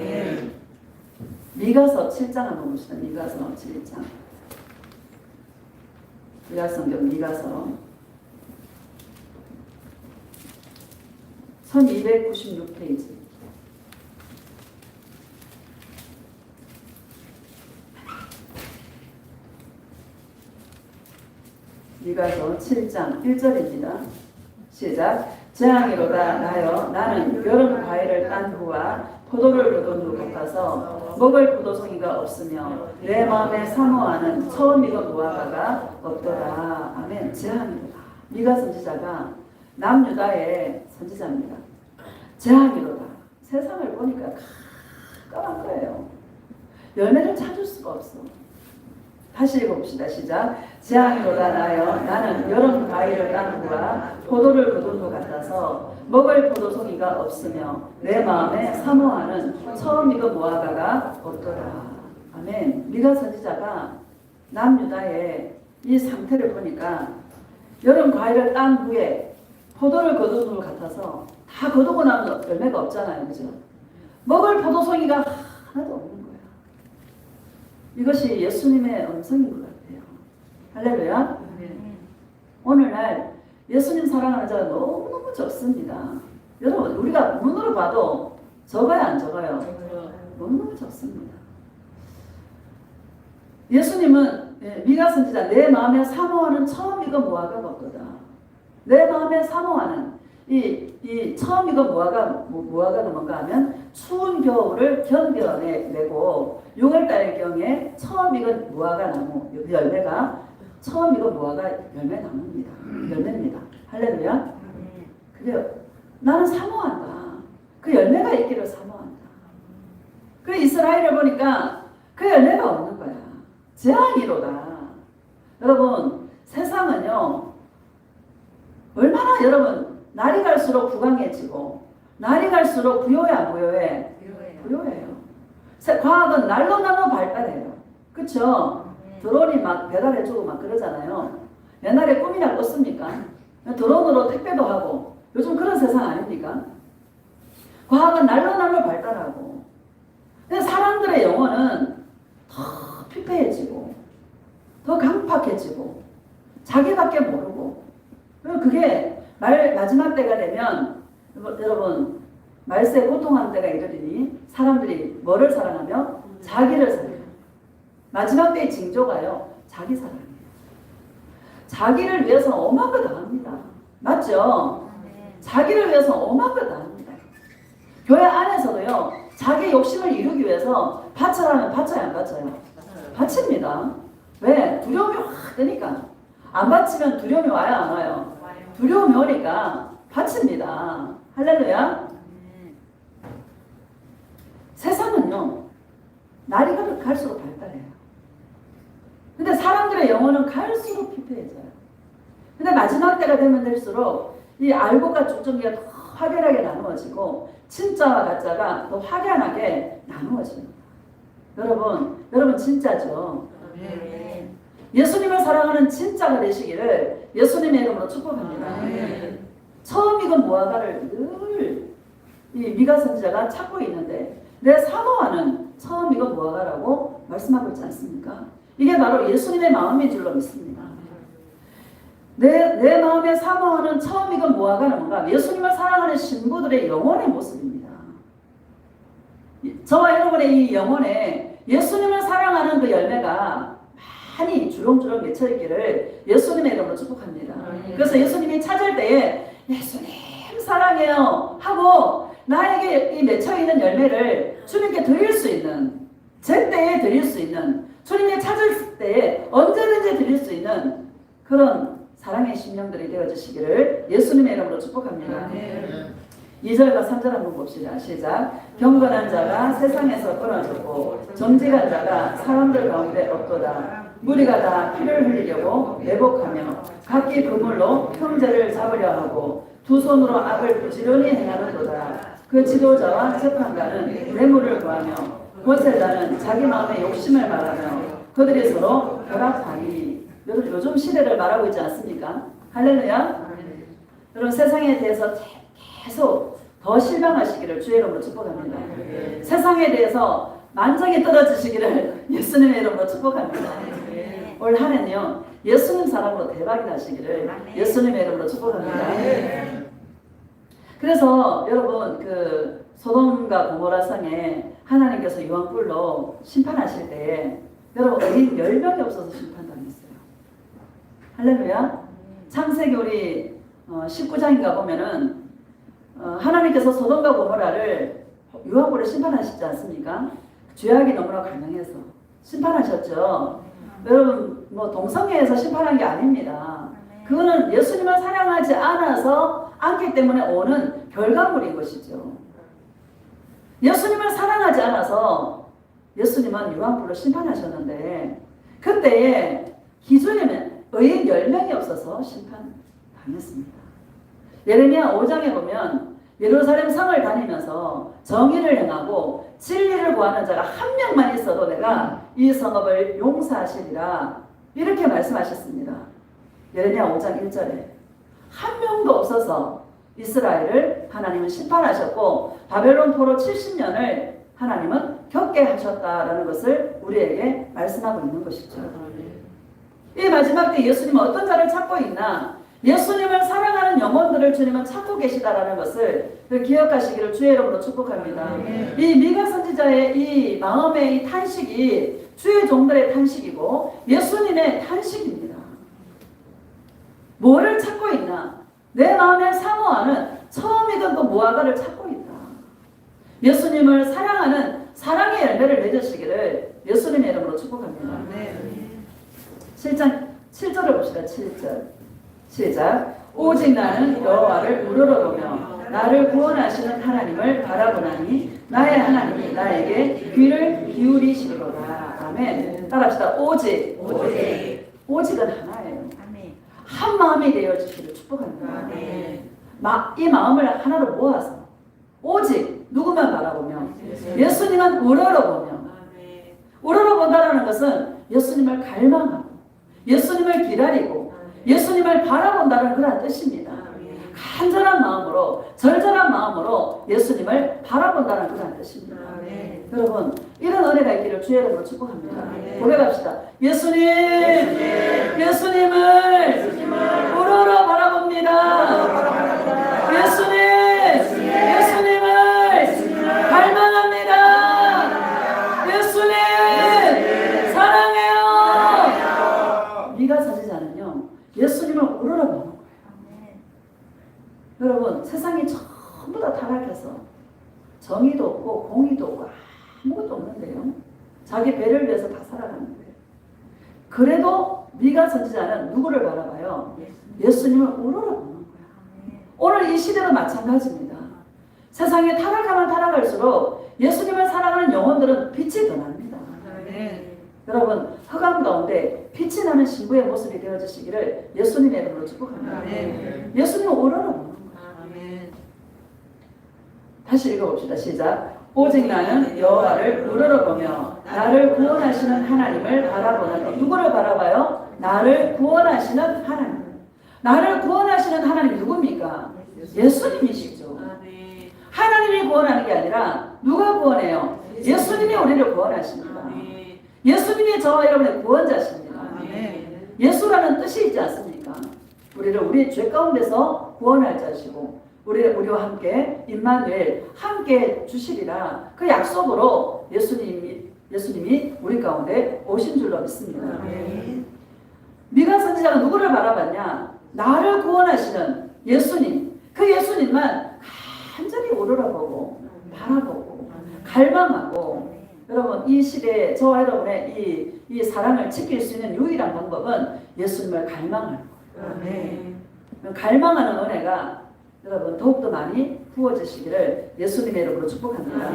Speaker 1: 미가서 7장 한번 봅시다. 미가서 7장. 구약성경 미가서 1296페이지. 미가서 7장 1절입니다. 시작. 재앙이로다 나여 나는 여름 과일을 딴 후와 포도를 거둔 후 같아서 먹을 포도송이가 없으며 내 마음에 사모하는 처음 익은 무화과가 없더라. 아멘. 재앙이로다. 미가 선지자가 남유다의 선지자입니다. 재앙이로다. 세상을 보니까 깜깜한 거예요. 열매를 찾을 수가 없어. 다시 읽어봅시다. 시작. 재앙이로다 나여 나는 여름 과일을 딴 후와 포도를 거둔 후 같아서 먹을 포도송이가 없으며 내 마음에 사모하는 처음 익은 무화과가 없더라. 아멘. 미가 선지자가 남유다의 이 상태를 보니까 여름 과일을 딴 후에 포도를 거둔 것 같아서 다 거두고 나면 열매가 없잖아요. 그죠? 먹을 포도송이가 하나도 없는 거야. 이것이 예수님의 음성인 것 같아요. 할렐루야. 오늘날 예수님 사랑하는 자가 너무너무 적습니다. 여러분 우리가 눈으로 봐도 적어요 안 적어요? 너무너무 적습니다. 예수님은 미가 선지자 내 마음에 사모하는 처음 익은 무화과가 없도다. 내 마음에 사모하는 이 처음 익은 무화과가 뭔가 하면 추운 겨울을 견뎌내고 6월달경에 처음 익은 무화과 나무 열매가 처음 익은 무화과 열매입니다. 할렐루야. 그래요. 나는 사모한다. 그 열매가 있기를 사모한다. 그 이스라엘을 보니까 그 열매가 없는 거야. 재앙이로다. 여러분 세상은요 얼마나 여러분 날이 갈수록 부강해지고 날이 갈수록 부요해 부요해? 부요해요. 과학은 날로 발달해요. 그쵸? 드론이 막 배달해주고 막 그러잖아요. 옛날에 꿈이나 꿨습니까? 드론으로 택배도 하고 요즘 그런 세상 아닙니까? 과학은 날로 발달하고 근데 사람들의 영혼은 더 피폐해지고 더 강팍해지고 자기밖에 모르고 그게 마지막 때가 되면 여러분 말세 고통하는 때가 이르리니 사람들이 뭐를 사랑하며? 자기를 사랑해요. 마지막 때의 징조가요 자기 사랑이에요. 자기를 위해서 엄한 거 다 합니다. 맞죠? 자기를 위해서 엄한 거 다 합니다. 교회 안에서도요 자기 욕심을 이루기 위해서 바쳐라면 바쳐요 안 바쳐요? 바칩니다. 왜? 두려움이 확 드니까. 안 바치면 두려움이 와요 안 와요? 두려움이 오니까 바칩니다. 할렐루야. 세상은요 날이 갈수록 발달해요. 근데 사람들의 영혼은 갈수록 피폐해져요. 근데 마지막 때가 되면 될수록 이 알고가 중점기가 더 확연하게 나누어지고 진짜와 가짜가 더 확연하게 나누어집니다. 여러분 진짜죠? 예수님을 사랑하는 진짜가 되시기를 예수님의 이름으로 축복합니다. 처음 익은 무화과를 늘 이 미가 선지자가 찾고 있는데 내 사모하는 처음 익은 무화과라고 말씀하고 있지 않습니까? 이게 바로 예수님의 마음인 줄로 믿습니다. 내 마음에 사모하는 처음 익은 무화과는 뭔가? 예수님을 사랑하는 신부들의 영혼의 모습입니다. 저와 여러분의 이 영혼에 예수님을 사랑하는 그 열매가 많이 주렁주렁 맺혀있기를 예수님의 이름으로 축복합니다. 그래서 예수님이 찾을 때에 예수님 사랑해요 하고 나에게 이 맺혀있는 열매를 주님께 드릴 수 있는 제때에 드릴 수 있는 주님이 찾을 때에 언제든지 드릴 수 있는 그런 사랑의 심령들이 되어주시기를 예수님의 이름으로 축복합니다. 2절과 3절 한번 봅시다. 시작. 경건한 자가 세상에서 끊어졌고 정직한 자가 사람들 가운데 없도다. 무리가 다 피를 흘리려고 매복하며 각기 그물로 형제를 잡으려 하고 두 손으로 악을 부지런히 행하는도다. 그 지도자와 재판관은 뇌물을 구하며 권세자는 자기 마음의 욕심을 말하며 그들이 서로 결합하니. 요즘 시대를 말하고 있지 않습니까? 할렐루야. 여러분 세상에 대해서 계속 더 실망하시기를 주의 이름으로 축복합니다. 세상에 대해서 만족이 떨어지시기를 예수님의 이름으로 축복합니다. 올 한 해는요 예수님 사랑으로 대박이 나시기를 예수님의 이름으로 축복합니다. 그래서 여러분 그 소돔과 고모라 성에 하나님께서 유황불로 심판하실 때 여러분 어린 10명이 없어서 심판당했어요. 할렐루야. 창세기 우리 19장인가 보면은 하나님께서 소돔과 고모라를 유황불로 심판하시지 않습니까? 죄악이 너무나 가능해서 심판하셨죠. 여러분 뭐 동성애에서 심판한 게 아닙니다. 그거는 예수님을 사랑하지 않기 때문에 오는 결과물인 것이죠. 예수님을 사랑하지 않아서 예수님은 유황불로 심판하셨는데 그때에 기준에는 의인 10명이 없어서 심판당했습니다. 예레미야 5장에 보면 예루살렘 성을 다니면서 정의를 행하고 진리를 구하는 자가 한 명만 있어도 내가 이 성읍을 용서하시리라 이렇게 말씀하셨습니다. 예레미야 5장 1절에 한 명도 없어서 이스라엘을 하나님은 심판하셨고 바벨론 포로 70년을 하나님은 겪게 하셨다라는 것을 우리에게 말씀하고 있는 것이죠. 이 마지막 때 예수님은 어떤 자를 찾고 있나? 예수님을 사랑하는 영혼들을 주님은 찾고 계시다라는 것을 기억하시기를 주의 이름으로 축복합니다. 이 미가 선지자의 이 마음의 이 탄식이 주의 종들의 탄식이고 예수님의 탄식입니다. 뭐를 찾고 있나? 내 마음에 사모하는 처음이던 그 무화과를 찾고 있다. 예수님을 사랑하는 사랑의 열매를 맺으시기를 예수님의 이름으로 축복합니다. 7장 7절을 봅시다. 7절 시작. 오직 나는 여호와를 우러러보며 나를 구원하시는 하나님을 바라보나니 나의 하나님이 나에게 귀를 기울이시리로다. 아멘. 따라합시다. 오직은 하나예요. 한 마음이 되어주시기를 축복합니다. 이 마음을 하나로 모아서 오직 누구만 바라보며 예수님만 우러러보며 우러러본다는 것은 예수님을 갈망하고 예수님을 기다리고 예수님을 바라본다는 그런 뜻입니다. 간절한 마음으로 절절한 마음으로 예수님을 바라본다는 그런 뜻입니다. 여러분 이런 은혜가 있기를 주의 이름으로 축복합니다. 고백합시다. 예수님을 우러러 바라봅니다. 예수님을 갈망합니다. 예수님 사랑해요. 미가 선지자는요 예수님을 우러러보는 거예요. 여러분 세상이 전부 다 타락해서 정의도 없고 공의도 없고 아무것도 없는데요. 자기 배를 위해서 다 살아가는 거예요. 그래도 미가 선지자는 누구를 바라봐요? 예수님을 우러러보는 거예요. 오늘 이 시대도 마찬가지입니다. 세상에 타락하면 타락할수록 예수님을 사랑하는 영혼들은 빛이 더 납니다. 여러분 흑암 가운데 빛이 나는 신부의 모습이 되어주시기를 예수님의 이름으로 축복합니다. 예수님을 우러러보는 거예요. 다시 읽어봅시다. 시작. 오직 나는 여호와를 우러러보며 나를 구원하시는 하나님을 바라보는. 누구를 바라봐요? 나를 구원하시는 하나님. 나를 구원하시는 하나님 누굽니까? 예수님이시죠. 하나님이 구원하는 게 아니라 누가 구원해요? 예수님이 우리를 구원하십니다. 예수님이 저와 여러분의 구원자십니다. 예수라는 뜻이 있지 않습니까? 우리를 우리의 죄 가운데서 구원할 자시고 우리와 함께 임마누엘 함께 주시리라 그 약속으로 예수님이 우리 가운데 오신 줄로 믿습니다. 미가 선지자가 누구를 바라봤냐? 나를 구원하시는 예수님. 그 예수님만 간절히 우러러보고 바라보고 갈망하고. 여러분 이 시대에 저와 여러분의 이 사랑을 지킬 수 있는 유일한 방법은 예수님을 갈망하는 거예요. 갈망하는 은혜가 여러분 더욱더 많이 부어지시기를 예수님의 이름으로 축복합니다.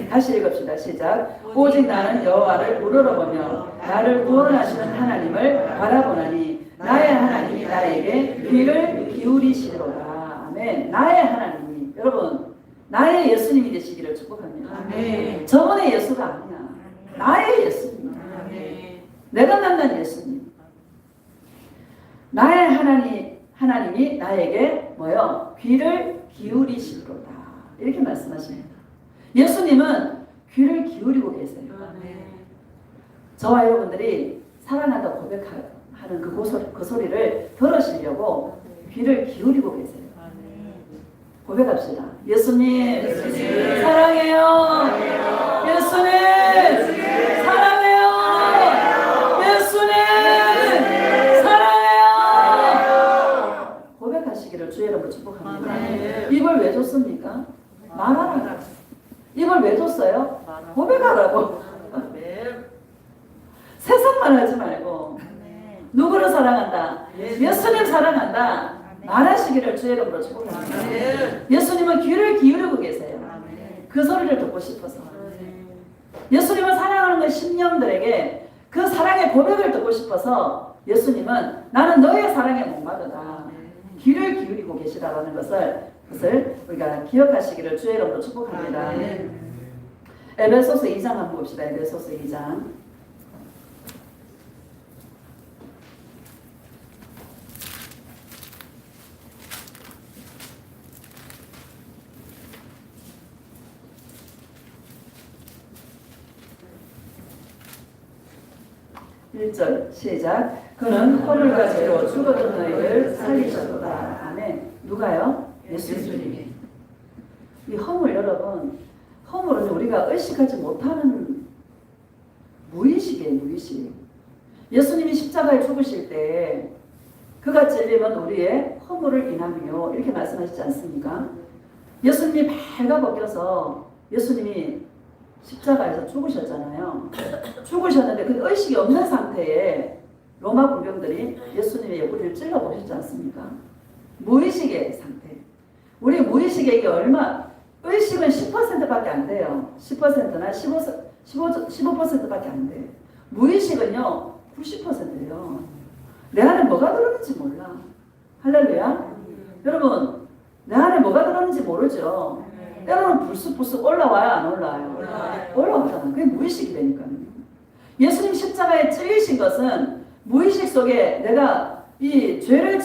Speaker 1: 다시 읽읍시다. 시작. 오직 나는 여호와를 우러러보며 나를 구원하시는 하나님을 바라보나니 나의 하나님이 나에게 귀를 기울이시리로다. 아멘. 나의 하나님이 여러분 나의 예수님이 되시기를 축복합니다. 저번의 예수가 아니야. 나의 예수님. 내가 만난 예수님. 나의 하나님이 나에게 뭐요? 귀를 기울이시리로다. 이렇게 말씀하십니다. 예수님은 귀를 기울이고 계세요. 저와 여러분들이 사랑한다고 고백하는 그 소리를 들으시려고 귀를 기울이고 계세요. 고백합시다. 예수님 사랑해요. 예수님 사랑해요. 예수님 사랑해요. 고백하시기를 주의 이름으로 축복합니다. 입을 왜 줬습니까? 말하라고. 입을 왜 줬어요? 고백하라고. 세상만 하지 말고 누구를 사랑한다? 예수님 사랑한다. 말하시기를 주의 이름으로 축복합니다. 예수님은 귀를 기울이고 계세요. 그 소리를 듣고 싶어서. 예수님을 사랑하는 그 심령들에게 그 사랑의 고백을 듣고 싶어서 예수님은 나는 너의 사랑에 목마르다. 귀를 기울이고 계시다라는 것을 우리가 기억하시기를 주의 이름으로 축복합니다. 에베소서 2장 한번 봅시다. 에베소서 2장. 1절 시작. 그는 허물과 죄로 죽었던 너희를 살리셨도다. 아멘. 누가요? 예수님이. 이 허물 여러분, 허물은 우리가 의식하지 못하는 무의식이에요. 무의식. 예수님이 십자가에 죽으실 때 그가 찔림은 우리의 허물을 인하며 이렇게 말씀하시지 않습니까? 예수님이 발가벗겨서 예수님이 십자가에서 죽으셨잖아요. 죽으셨는데 그 의식이 없는 상태에 로마 군병들이 예수님의 옆구리를 찔러보셨지 않습니까? 무의식의 상태. 우리 무의식의 이게 얼마, 의식은 10%밖에 안 돼요. 10%나 15%밖에 안 돼요. 무의식은요 90%예요. 내 안에 뭐가 들었는지 몰라. 할렐루야. 여러분 내 안에 뭐가 들었는지 모르죠. 때로는 불쑥불쑥 올라와요, 안 올라와요? 올라오잖아. 그게 무의식이 되니까요. 예수님 십자가에 찔리신 것은 무의식 속에 내가 이 죄를,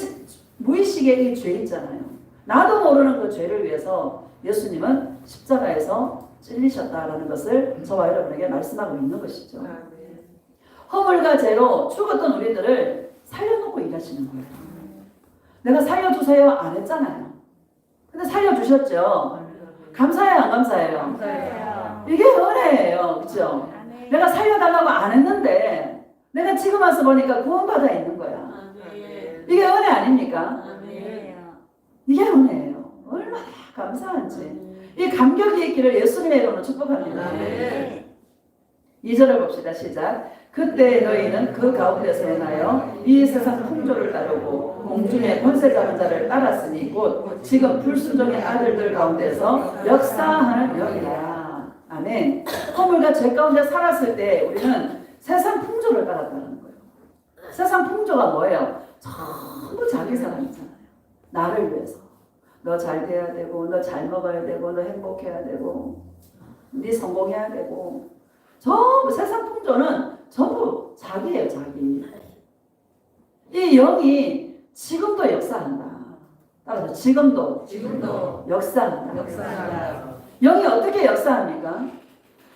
Speaker 1: 무의식의 이 죄 있잖아요. 나도 모르는 그 죄를 위해서 예수님은 십자가에서 찔리셨다라는 것을 저와 여러분에게 말씀하고 있는 것이죠. 허물과 죄로 죽었던 우리들을 살려놓고 일하시는 거예요. 내가 살려주세요 안 했잖아요. 근데 살려주셨죠. 감사해요, 안 감사해요?
Speaker 2: 감사해요.
Speaker 1: 이게 은혜예요, 그렇죠? 내가 살려달라고 안 했는데 내가 지금 와서 보니까 구원받아 있는 거야. 이게 은혜 아닙니까? 이게 은혜예요. 얼마나 감사한지. 이 감격이 있기를 예수님의 이름으로 축복합니다. 2절을 봅시다. 시작. 그때 너희는 그 가운데서 행하여 이 세상 풍조를 따르고 공중의 권세 잡은 자를 따랐으니 곧 지금 불순종의 아들들 가운데서 역사하는 영이라. 아멘. 허물과 죄 가운데 살았을 때 우리는 세상 풍조를 따랐다는 거예요. 세상 풍조가 뭐예요? 전부 자기 사랑이잖아요. 나를 위해서. 너 잘 돼야 되고, 너 잘 먹어야 되고, 너 행복해야 되고, 네 성공해야 되고. 전부 세상 풍조는 전부 자기예요, 자기. 이 영이 지금도 역사한다. 따라서 지금도 역사한다. 영이 어떻게 역사합니까?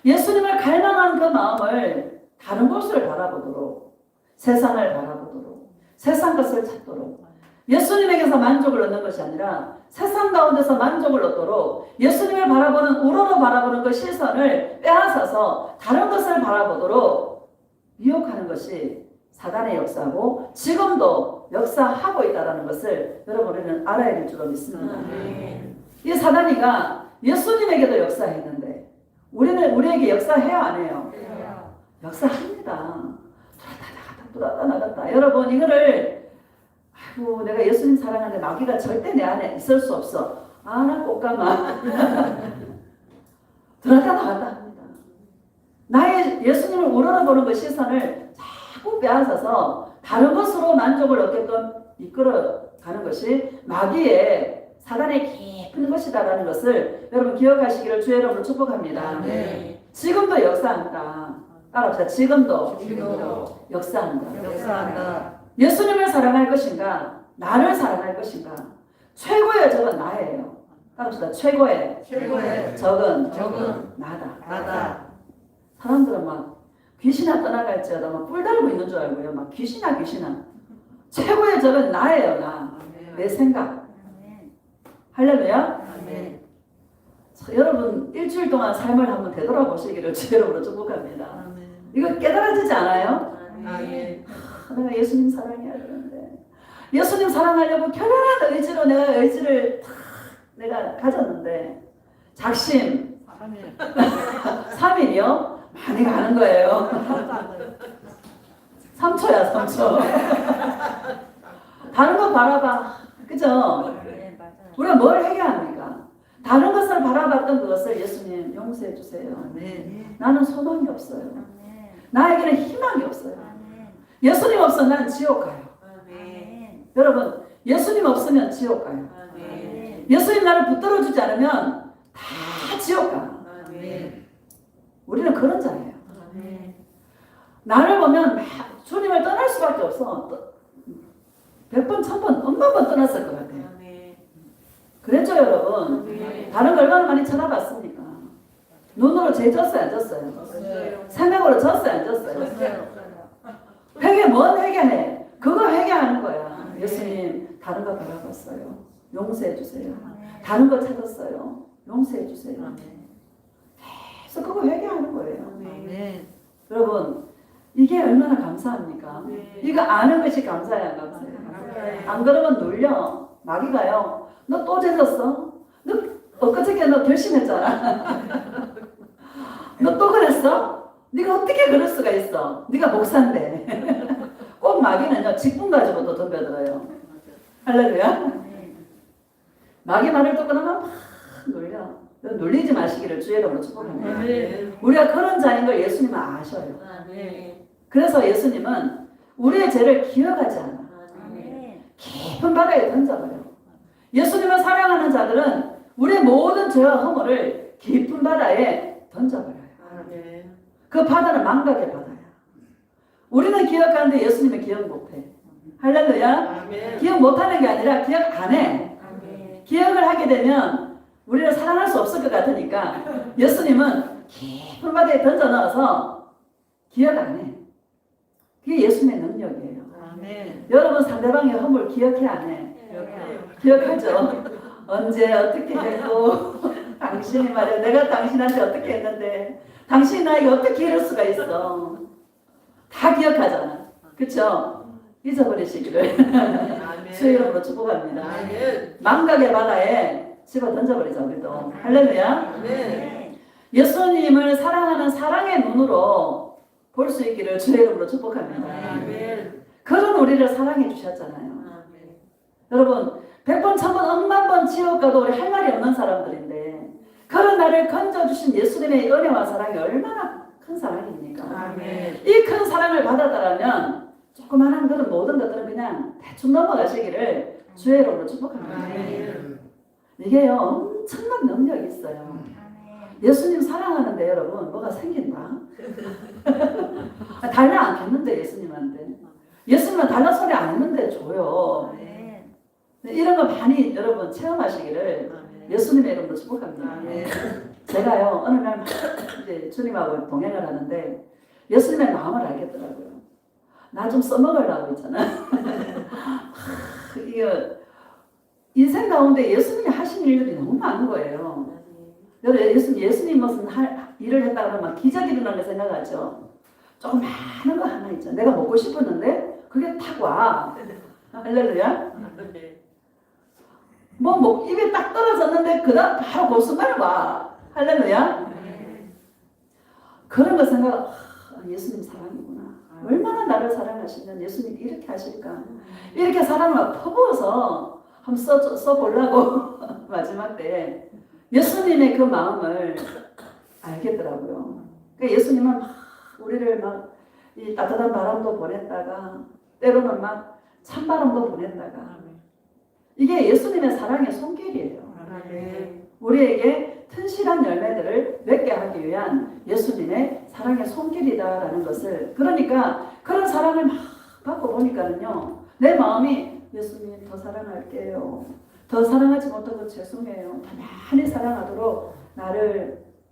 Speaker 1: 예수님을 갈망하는 그 마음을 다른 곳을 바라보도록, 세상을 바라보도록, 세상 것을 찾도록, 예수님에게서 만족을 얻는 것이 아니라 세상 가운데서 만족을 얻도록 예수님을 바라보는, 우러러 바라보는 그 시선을 빼앗아서 다른 것을 바라보도록 미혹하는 것이 사단의 역사고 지금도 역사하고 있다는 것을 여러분은 알아야 될 줄로 믿습니다. 이 사단이가 예수님에게도 역사했는데 우리에게 역사해야 안 해요? 역사합니다. 돌았다 나갔다. 여러분 이거를 아이고 내가 예수님 사랑하는데 마귀가 절대 내 안에 있을 수 없어. 나 꽃가마. 들었다 나갔다 합니다. 나의 예수님을 우러러보는 그 시선을 자꾸 빼앗아서 다른 것으로 만족을 얻게끔 이끌어가는 것이 마귀의 사단의 깊은 것이다라는 것을 여러분 기억하시기를 주의 이름으로 축복합니다. 지금도 역사한다. 따라합시다. 지금도 역사한다. 예수님을 사랑할 것인가? 나를 사랑할 것인가? 최고의 적은 나예요. 따라합시다. 최고의 적은 나다. 사람들은 막 귀신아 떠나갈지어다 막 뿔 달고 있는 줄 알고요. 막 귀신아. 최고의 적은 나예요. 내 생각. 할렐루야. 자, 여러분 일주일 동안 삶을 한번 되돌아보시기를 주의 이름으로 축복합니다. 이거 깨달아지지 않아요? 내가 예수님 사랑해야 되는데 예수님 사랑하려고 결연한 의지로 내가 가졌는데 작심 3일이요? 많이 가는 거예요. 3초야 3초. 다른 거 바라봐. 그죠? 우리가 뭘 해야 합니까? 다른 것을 바라봤던 그것을 예수님 용서해 주세요. 나는 소망이 없어요. 나에게는 희망이 없어요. 예수님 없으면 난 지옥 가요. 여러분 예수님 없으면 지옥 가요. 예수님 나를 붙들어주지 않으면 다 지옥 가. 우리는 그런 자예요. 나를 보면 주님을 떠날 수밖에 없어. 100번, 1000번, 10,000번 떠났을 것 같아요. 그랬죠 여러분? 다른 걸 얼마나 많이 쳐다봤습니까? 눈으로 죄 졌어요 안 졌어요? 생각으로 졌어요 안 졌어요? 뭔 회개해? 그거 회개하는 거야. 예수님 다른 거 바라봤어요. 용서해 주세요. 다른 거 찾았어요. 용서해 주세요. 그래서 그거 회개하는 거예요. 여러분 이게 얼마나 감사합니까? 이거 아는 것이 감사해요, 안 감사해요? 안 그러면 놀려. 마귀가요. 너 또 죄졌어? 너 엊그저께 너 결심했잖아. 너 또 그랬어? 네가 어떻게 그럴 수가 있어? 네가 목사인데. 꼭 마귀는요 직분 가지고도 덤벼들어요. 할렐루야. 마귀 말을 듣고 나면 막 놀려. 놀리지 마시기를 주의 이름으로 축복합니다. 우리가 그런 자인 걸 예수님은 아셔요. 그래서 예수님은 우리의 죄를 기억하지 않아. 깊은 바다에 던져버려. 예수님을 사랑하는 자들은 우리의 모든 죄와 허물을 깊은 바다에 던져버려요. 그 바다는 망각의 바다야. 우리는 기억하는데 예수님은 기억 못해. 할렐루야. 기억 못하는 게 아니라 기억 안 해. 기억을 하게 되면 우리를 사랑할 수 없을 것 같으니까 예수님은 깊은 바다에 던져 넣어서 기억 안 해. 그게 예수님의 능력이에요. 여러분 상대방의 허물 기억해 안 해? 기억하죠. 언제 어떻게 했고 당신이 말이야 내가 당신한테 어떻게 했는데 당신이 나에게 어떻게 이럴 수가 있어. 다 기억하잖아. 그쵸? 잊어버리시기를 주의 이름으로 축복합니다. 망각의 바다에 집어 던져버리자 우리도. 할렐루야. 예수님을 사랑하는 사랑의 눈으로 볼 수 있기를 주의 이름으로 축복합니다. 그런 우리를 사랑해 주셨잖아요. 여러분 100번, 1000번, 억만 번 지옥 가도 우리 할 말이 없는 사람들인데 그런 나를 건져주신 예수님의 은혜와 사랑이 얼마나 큰 사랑입니까? 이 큰 사랑을 받았다면 조그만한 그런 모든 것들은 그냥 대충 넘어가시기를 주의 이름으로 축복합니다. 이게요 엄청난 능력이 있어요. 예수님 사랑하는데 여러분 뭐가 생긴다? 달라 않겠는데 예수님한테. 예수님은 달라 소리 안 했는데 줘요. 이런 거 많이 여러분 체험하시기를 예수님의 이름으로 축복합니다. 제가요 어느 날 막 이제 주님하고 동행을 하는데 예수님의 마음을 알겠더라고요. 나 좀 써먹으려고 있잖아. 이게 인생 가운데 예수님이 하신 일들이 너무 많은 거예요. 예수님 무슨 일을 했다 그러면 기적이 일어나는 거 생각하죠. 조금 많은 거 하나 있죠. 내가 먹고 싶었는데 그게 탁 와. 할렐루야. 뭐 입에 딱 떨어졌는데 그다음 바로 그 순간에 와. 할렐루야. 그런 거 생각. 예수님 사랑이구나. 얼마나 나를 사랑하시면 예수님 이렇게 하실까. 이렇게 사랑을 퍼부어서 한번 써보려고 마지막 때 예수님의 그 마음을 알겠더라고요. 그러니까 예수님은 막 우리를 막 이 따뜻한 바람도 보냈다가 때로는 막 찬바람도 보냈다가 이게 예수님의 사랑의 손길이에요. 우리에게 튼실한 열매들을 맺게 하기 위한 예수님의 사랑의 손길이다라는 것을 그러니까 그런 사랑을 막 받고 보니까는요 내 마음이 예수님 더 사랑할게요. 더 사랑하지 못하고 죄송해요. 더 많이 사랑하도록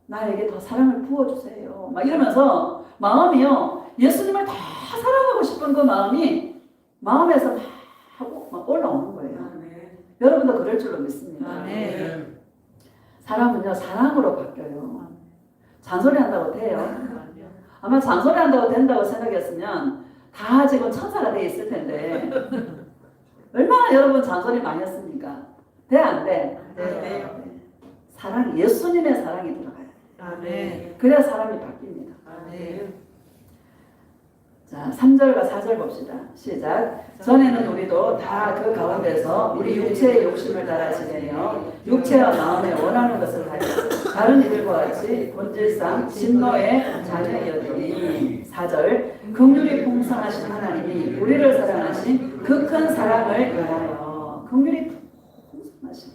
Speaker 1: 나에게 더 사랑을 부어주세요. 막 이러면서 마음이요 예수님을 다 사랑하고 싶은 그 마음이 마음에서 막 올라오는 거예요. 여러분도 그럴 줄로 믿습니다. 사람은요 사랑으로 바뀌어요. 잔소리한다고 돼요? 아마 잔소리한다고 된다고 생각했으면 다 지금 천사가 돼 있을 텐데 얼마나 여러분 잔소리 많이 했습니까? 돼 안 돼? 네. 사랑, 예수님의 사랑이 들어가요. 그래야 사람이 바뀝니다. 자, 3절과 4절 봅시다. 시작. 전에는 우리도 다 그 가운데서 우리 육체의 욕심을 따라 지내며 육체와 마음에 원하는 것을 하여 다른 이들과 같이 본질상 진노의 자녀였더니 4절. 긍휼이 풍성하신 하나님이 우리를 사랑하신 그 큰 사랑을 위하여. 긍휼이 풍성하신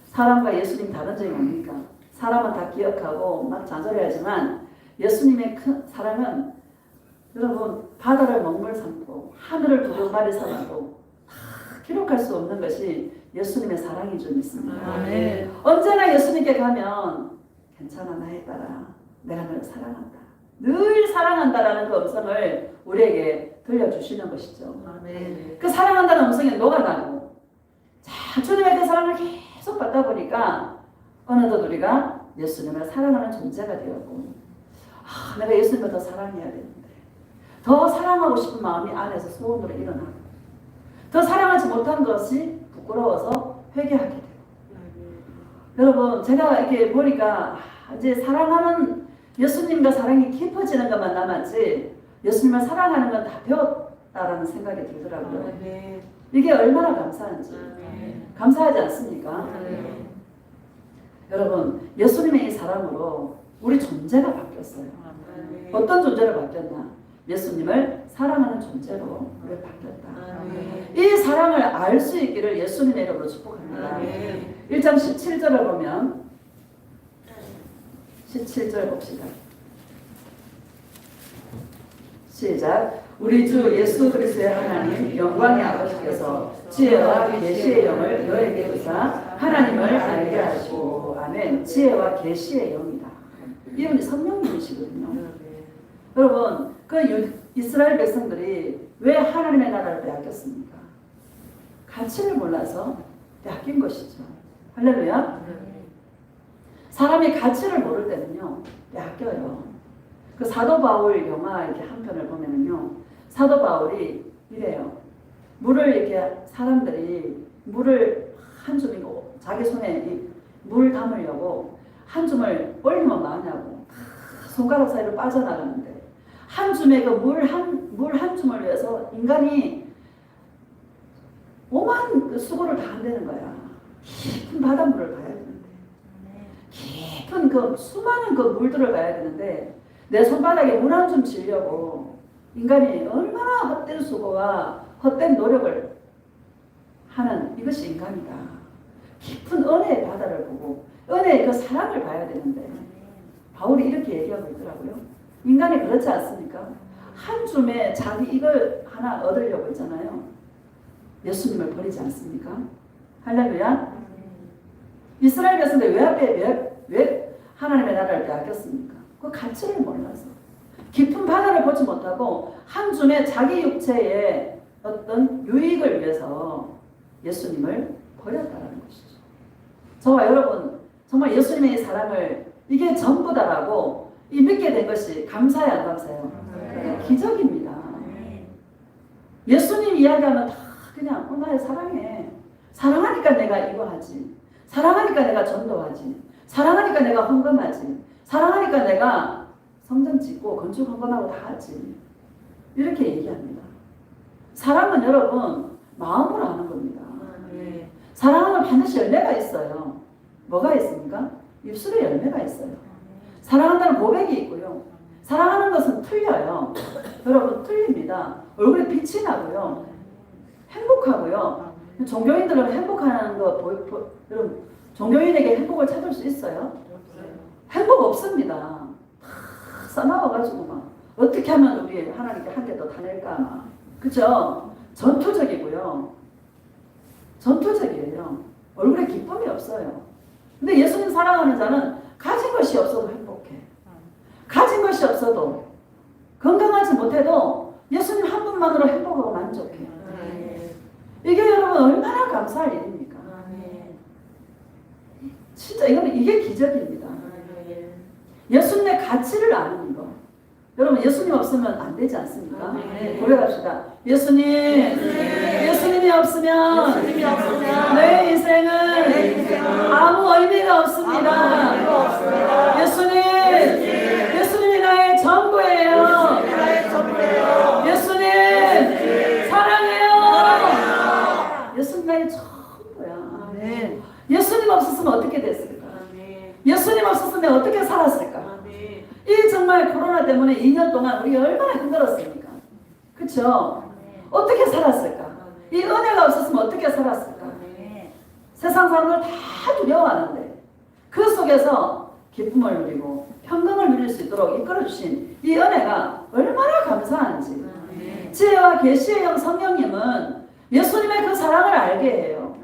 Speaker 1: 사람과 예수님 다른 점이 뭡니까? 사람은 다 기억하고 막 잔소리하지만 예수님의 큰 사랑은 여러분 바다를 먹물 삼고 하늘을 두루마리 삼아도 기록할 수 없는 것이 예수님의 사랑인 줄 믿습니다. 언제나 예수님께 가면 괜찮아 나에 따라 내가 너를 사랑한다. 늘 사랑한다라는 그 음성을 우리에게 들려주시는 것이죠. 그 사랑한다는 음성에 녹아가고 자, 주님의 그 사랑을 계속 받다 보니까 어느덧 우리가 예수님을 사랑하는 존재가 되었고 내가 예수님을 더 사랑해야 되는데 더 사랑하고 싶은 마음이 안에서 소원으로 일어나고 더 사랑하지 못한 것이 부끄러워서 회개하게 돼요. 여러분 제가 이렇게 보니까 이제 사랑하는 예수님과 사랑이 깊어지는 것만 남았지 예수님을 사랑하는 건 다 배웠다라는 생각이 들더라고요. 이게 얼마나 감사한지 감사하지 않습니까? 여러분 예수님의 이 사랑으로 우리 존재가 바뀌었어요. 어떤 존재로 바뀌었나? 예수님을 사랑하는 존재로 우리가 바뀌었다. 이 사랑을 알 수 있기를 예수님의 이름으로 축복합니다. 1장 17절을 보면 17절 봅시다. 시작. 우리 주 예수 그리스도의 하나님 영광의 아버지께서 지혜와 계시의 영을 너에게 주사 하나님을 알게 하시고 아멘. 지혜와 계시의 영이다. 이분이 성령님이시거든요. 여러분 그 이스라엘 백성들이 왜 하나님의 나라를 빼앗겼습니까? 가치를 몰라서 빼앗긴 것이죠. 할렐루야. 사람이 가치를 모를 때는요 빼앗겨요. 그 사도 바울 영화 이렇게 한 편을 보면은요 사도 바울이 이래요. 물을 이렇게 사람들이 물을 한 줌이고 자기 손에 물 담으려고 한 줌을 올리면 많냐고 손가락 사이로 빠져나가는데 한 줌의 그 물 한 줌을 위해서 인간이 오만 그 수고를 다 한다는 거야. 깊은 바닷물을 가야 되는데 깊은 그 수많은 그 물들을 가야 되는데 내 손바닥에 물 한 줌 지려고 인간이 얼마나 헛된 수고와 헛된 노력을 하는 이것이 인간이다. 깊은 은혜의 바다를 보고 은혜의 그 사랑을 봐야 되는데 바울이 이렇게 얘기하고 있더라고요. 인간이 그렇지 않습니까? 한 줌에 자기 이걸 하나 얻으려고 했잖아요. 예수님을 버리지 않습니까? 할렐루야. 이스라엘 백성들 왜 하나님의 나라를 빼앗겼습니까? 그 가치를 몰라서 깊은 바다를 보지 못하고 한 줌의 자기 육체의 어떤 유익을 위해서 예수님을 버렸다는 것이죠. 저와 여러분 정말 예수님의 이 사랑을 이게 전부다라고 이 믿게 된 것이 감사해 안 감사해요? 그게 기적입니다. 예수님 이야기하면 다 그냥 나 사랑해. 사랑하니까 내가 이거 하지. 사랑하니까 내가 전도하지. 사랑하니까 내가 헌금하지. 사랑하니까 내가 성전 짓고 건축 헌금하고 다 하지. 이렇게 얘기합니다. 사랑은 여러분 마음으로 하는 겁니다. 사랑하면 반드시 열매가 있어요. 뭐가 있습니까? 입술에 열매가 있어요. 사랑한다는 고백이 있고요. 사랑하는 것은 틀려요. 여러분 틀립니다. 얼굴에 빛이 나고요. 행복하고요. 종교인들은 행복하는 거 여러분 종교인에게 행복을 찾을 수 있어요? 행복 없습니다. 싸나워가지고 막 어떻게 하면 우리 하나님께 한 개 더 다낼까 막 그죠? 전투적이고요. 전투적이에요. 얼굴에 기쁨이 없어요. 근데 예수님 사랑하는 자는 가진 것이 없어도 행복해. 가진 것이 없어도 건강하지 못해도 예수님 한 분만으로 행복하고 만족해. 이게 여러분 얼마나 감사할 일입니까? 진짜 이게 기적입니다. 예수님의 가치를 아는 거. 여러분 예수님 없으면 안 되지 않습니까? 고백합시다. 예수님이 없으면 내 인생은 아무 의미가 없습니다. 예수님이 나의 전부예요. 예수님 사랑해요. 예수님 나의 전부야. 예수님 없었으면 어떻게 됐을까? 예수님 없었으면 어떻게 살았을까? 이 정말 코로나 때문에 2년 동안 우리 얼마나 힘들었습니까? 그렇죠? 어떻게 살았을까? 이 은혜가 없었으면 어떻게 살았을까? 세상 사람들 다 두려워하는데 그 속에서 기쁨을 누리고 평강을 누릴 수 있도록 이끌어주신 이 은혜가 얼마나 감사한지. 지혜와 계시의 영 성령님은 예수님의 그 사랑을 알게 해요.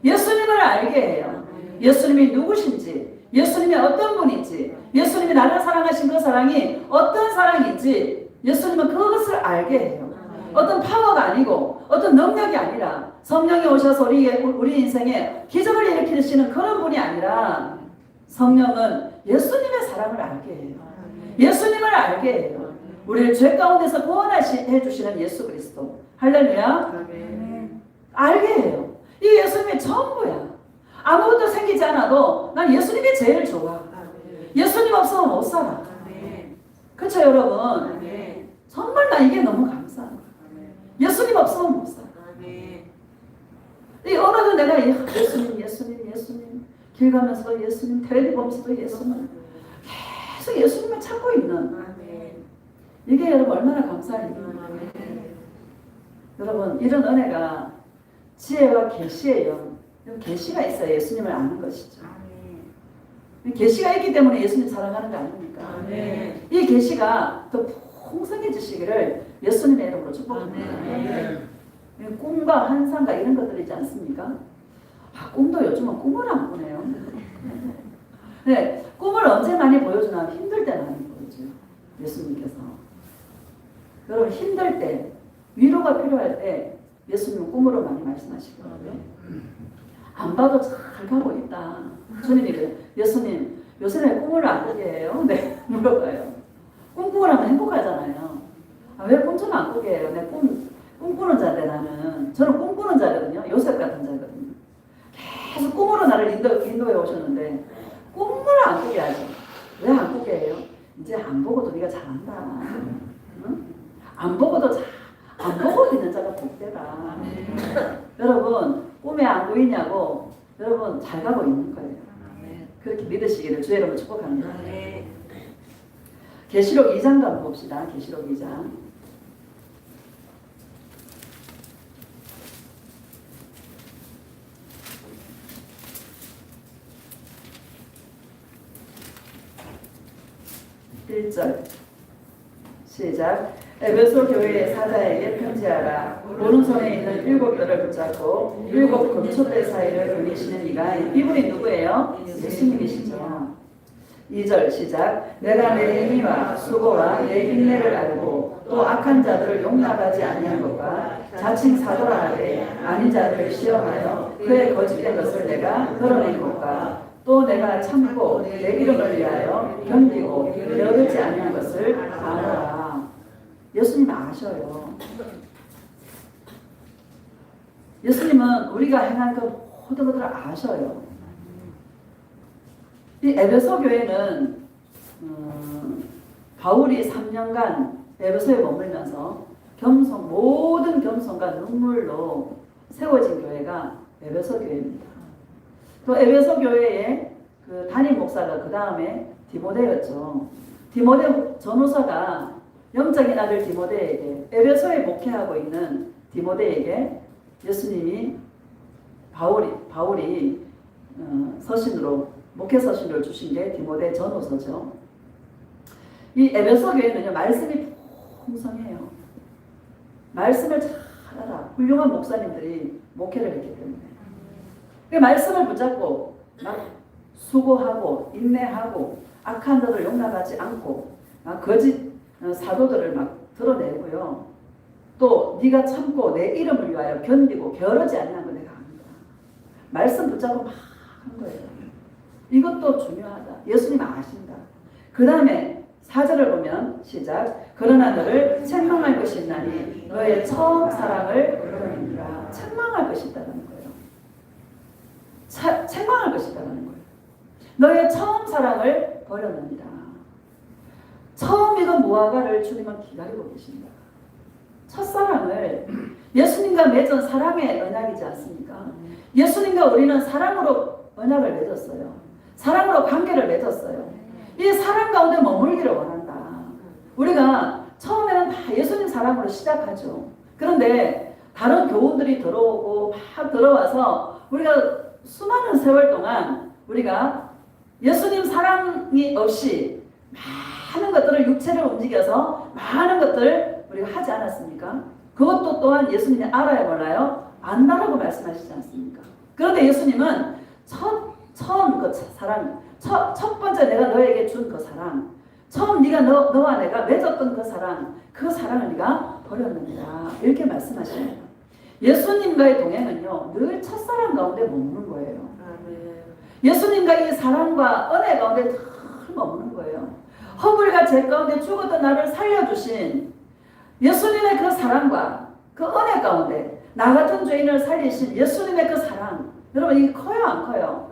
Speaker 1: 예수님을 알게 해요. 예수님이 누구신지, 예수님이 어떤 분인지, 예수님이 나를 사랑하신 그 사랑이 어떤 사랑인지 예수님은 그것을 알게 해요. 어떤 파워가 아니고 어떤 능력이 아니라 성령이 오셔서 우리 인생에 기적을 일으키시는 그런 분이 아니라 성령은 예수님의 사랑을 알게 해요. 예수님을 알게 해요. 우리를 죄 가운데서 구원해 주시는 예수 그리스도. 할렐루야. 알게 해요. 이 예수님이 전부야. 아무것도 생기지 않아도 난 예수님이 제일 좋아. 예수님 없으면 못 살아. 그렇죠 여러분? 정말 나 이게 너무 감사한 거야. 예수님 없으면 못 살아. 이 어느덧 내가 예수님 길 가면서 예수님, 텔레비 보면서도 예수님 계속 예수님을 찾고 있는 이게 여러분 얼마나 감사한 일입니까? 여러분 이런 은혜가 지혜와 계시예요. 계시가 있어야 예수님을 아는 것이죠. 계시가 있기 때문에 예수님 사랑하는 거 아닙니까? 이 계시가 더 풍성해지시기를 예수님의 이름으로 축복합니다. 꿈과 환상과 이런 것들이지 않습니까? 꿈도 요즘은 꿈을 안 꾸네요. 네, 꿈을 언제 많이 보여주나 힘들 때 많이 보여줘요. 예수님께서. 여러분 힘들 때, 위로가 필요할 때 예수님은 꿈으로 많이 말씀하시더라고요. 안 봐도 잘 가고 있다. 주님이 그래요. 예수님 요새는 꿈을 안 꾸게 해요? 네, 물어봐요. 꿈꾸면 행복하잖아요. 왜 꿈좀 안 꾸게 해요? 내 꿈꾸는 자인데 나는. 저는 꿈꾸는 자거든요. 요셉 같은 자거든요. 계속 꿈으로 나를 인도해 오셨는데 꿈을 안 꾸게 하죠. 왜 안 꾸게 해요? 이제 안 보고도 네가 잘한다. 응? 안 보고 있는 자가 복되다. 여러분 꿈에 안 보이냐고 여러분 잘 가고 있는 거예요. 그렇게 믿으시기를 주의 이름으로 축복합니다. 계시록 2장 한번 봅시다. 계시록 2장. (1절) 시작. 에베소 교회의 사자에게 편지하라. 오른손에 있는 7뼈를 붙잡고 7 금초대 사이를 돌리시는 이가 이분이 누구예요? 예수님이시죠. 2절 시작. 내가 내 행위와 수고와 내 인내를 알고 또 악한 자들을 용납하지 아니한 것과 자칭 사도라 하되 아닌 자들을 시험하여 그의 거짓된 것을 내가 드러낸 것과 또 내가 참고 내 이름을 위하여 견디고 여르지 아니한 것을 아노라. 예수님 아셔요. 예수님은 우리가 행한 그 모든 것들을 아셔요. 이 에베소 교회는 바울이 3년간 에베소에 머물면서 모든 겸손과 눈물로 세워진 교회가 에베소 교회입니다. 또 에베소 교회의 그 담임 목사가 그 다음에 디모데였죠. 디모데 전후서가 영적인 아들 디모데에게, 에베소에 목회하고 있는 디모데에게 예수님이 바울이 서신으로 목회 서신을 주신 게 디모데 전후서죠. 이 에베소 교회는요 말씀이 풍성해요. 말씀을 잘 알아. 훌륭한 목사님들이 목회를 했기 때문에 그 말씀을 붙잡고 막 수고하고 인내하고 악한 자들을 용납하지 않고 거짓 사도들을 막 드러내고요. 또 네가 참고 내 이름을 위하여 견디고 게으르지 아니한 거 내가 압니다. 말씀 붙잡고 막 한 거예요. 이것도 중요하다. 예수님 아신다. 그 다음에 4절을 보면 시작. 그러나 너를 책망할 것이 있나니 너의 처음 사랑을 버리니라. 책망할 것이 있다는 거예요. 책망할 것이 있다는 거예요. 너의 처음 사랑을 버렸느니라. 처음 익은 무화과를 주님은 기다리고 계십니다. 첫사랑을 예수님과 맺은 사랑의 언약이지 않습니까? 예수님과 우리는 사랑으로 언약을 맺었어요. 사랑으로 관계를 맺었어요. 이 사랑 가운데 머물기를 원한다. 우리가 처음에는 다 예수님 사랑으로 시작하죠. 그런데 다른 교훈들이 들어오고 막 들어와서 우리가 수많은 세월 동안 우리가 예수님 사랑이 없이 많은 것들을 육체를 움직여서 많은 것들을 우리가 하지 않았습니까? 그것도 또한 예수님이 알아야 몰라요? 안다라고 말씀하시지 않습니까? 그런데 예수님은 처음 그 사랑, 첫 번째 내가 너에게 준 그 사랑, 처음 네가 너와 내가 맺었던 그 사랑을 네가 버렸느니라. 이렇게 말씀하시네요. 예수님과의 동행은요, 늘 첫사랑 가운데 머무는 거예요. 예수님과의 사랑과 은혜 가운데 늘 머무는 거예요. 허물과 죄 가운데 죽었던 나를 살려주신 예수님의 그 사랑과 그 은혜 가운데 나 같은 죄인을 살리신 예수님의 그 사랑, 여러분 이게 커요 안 커요?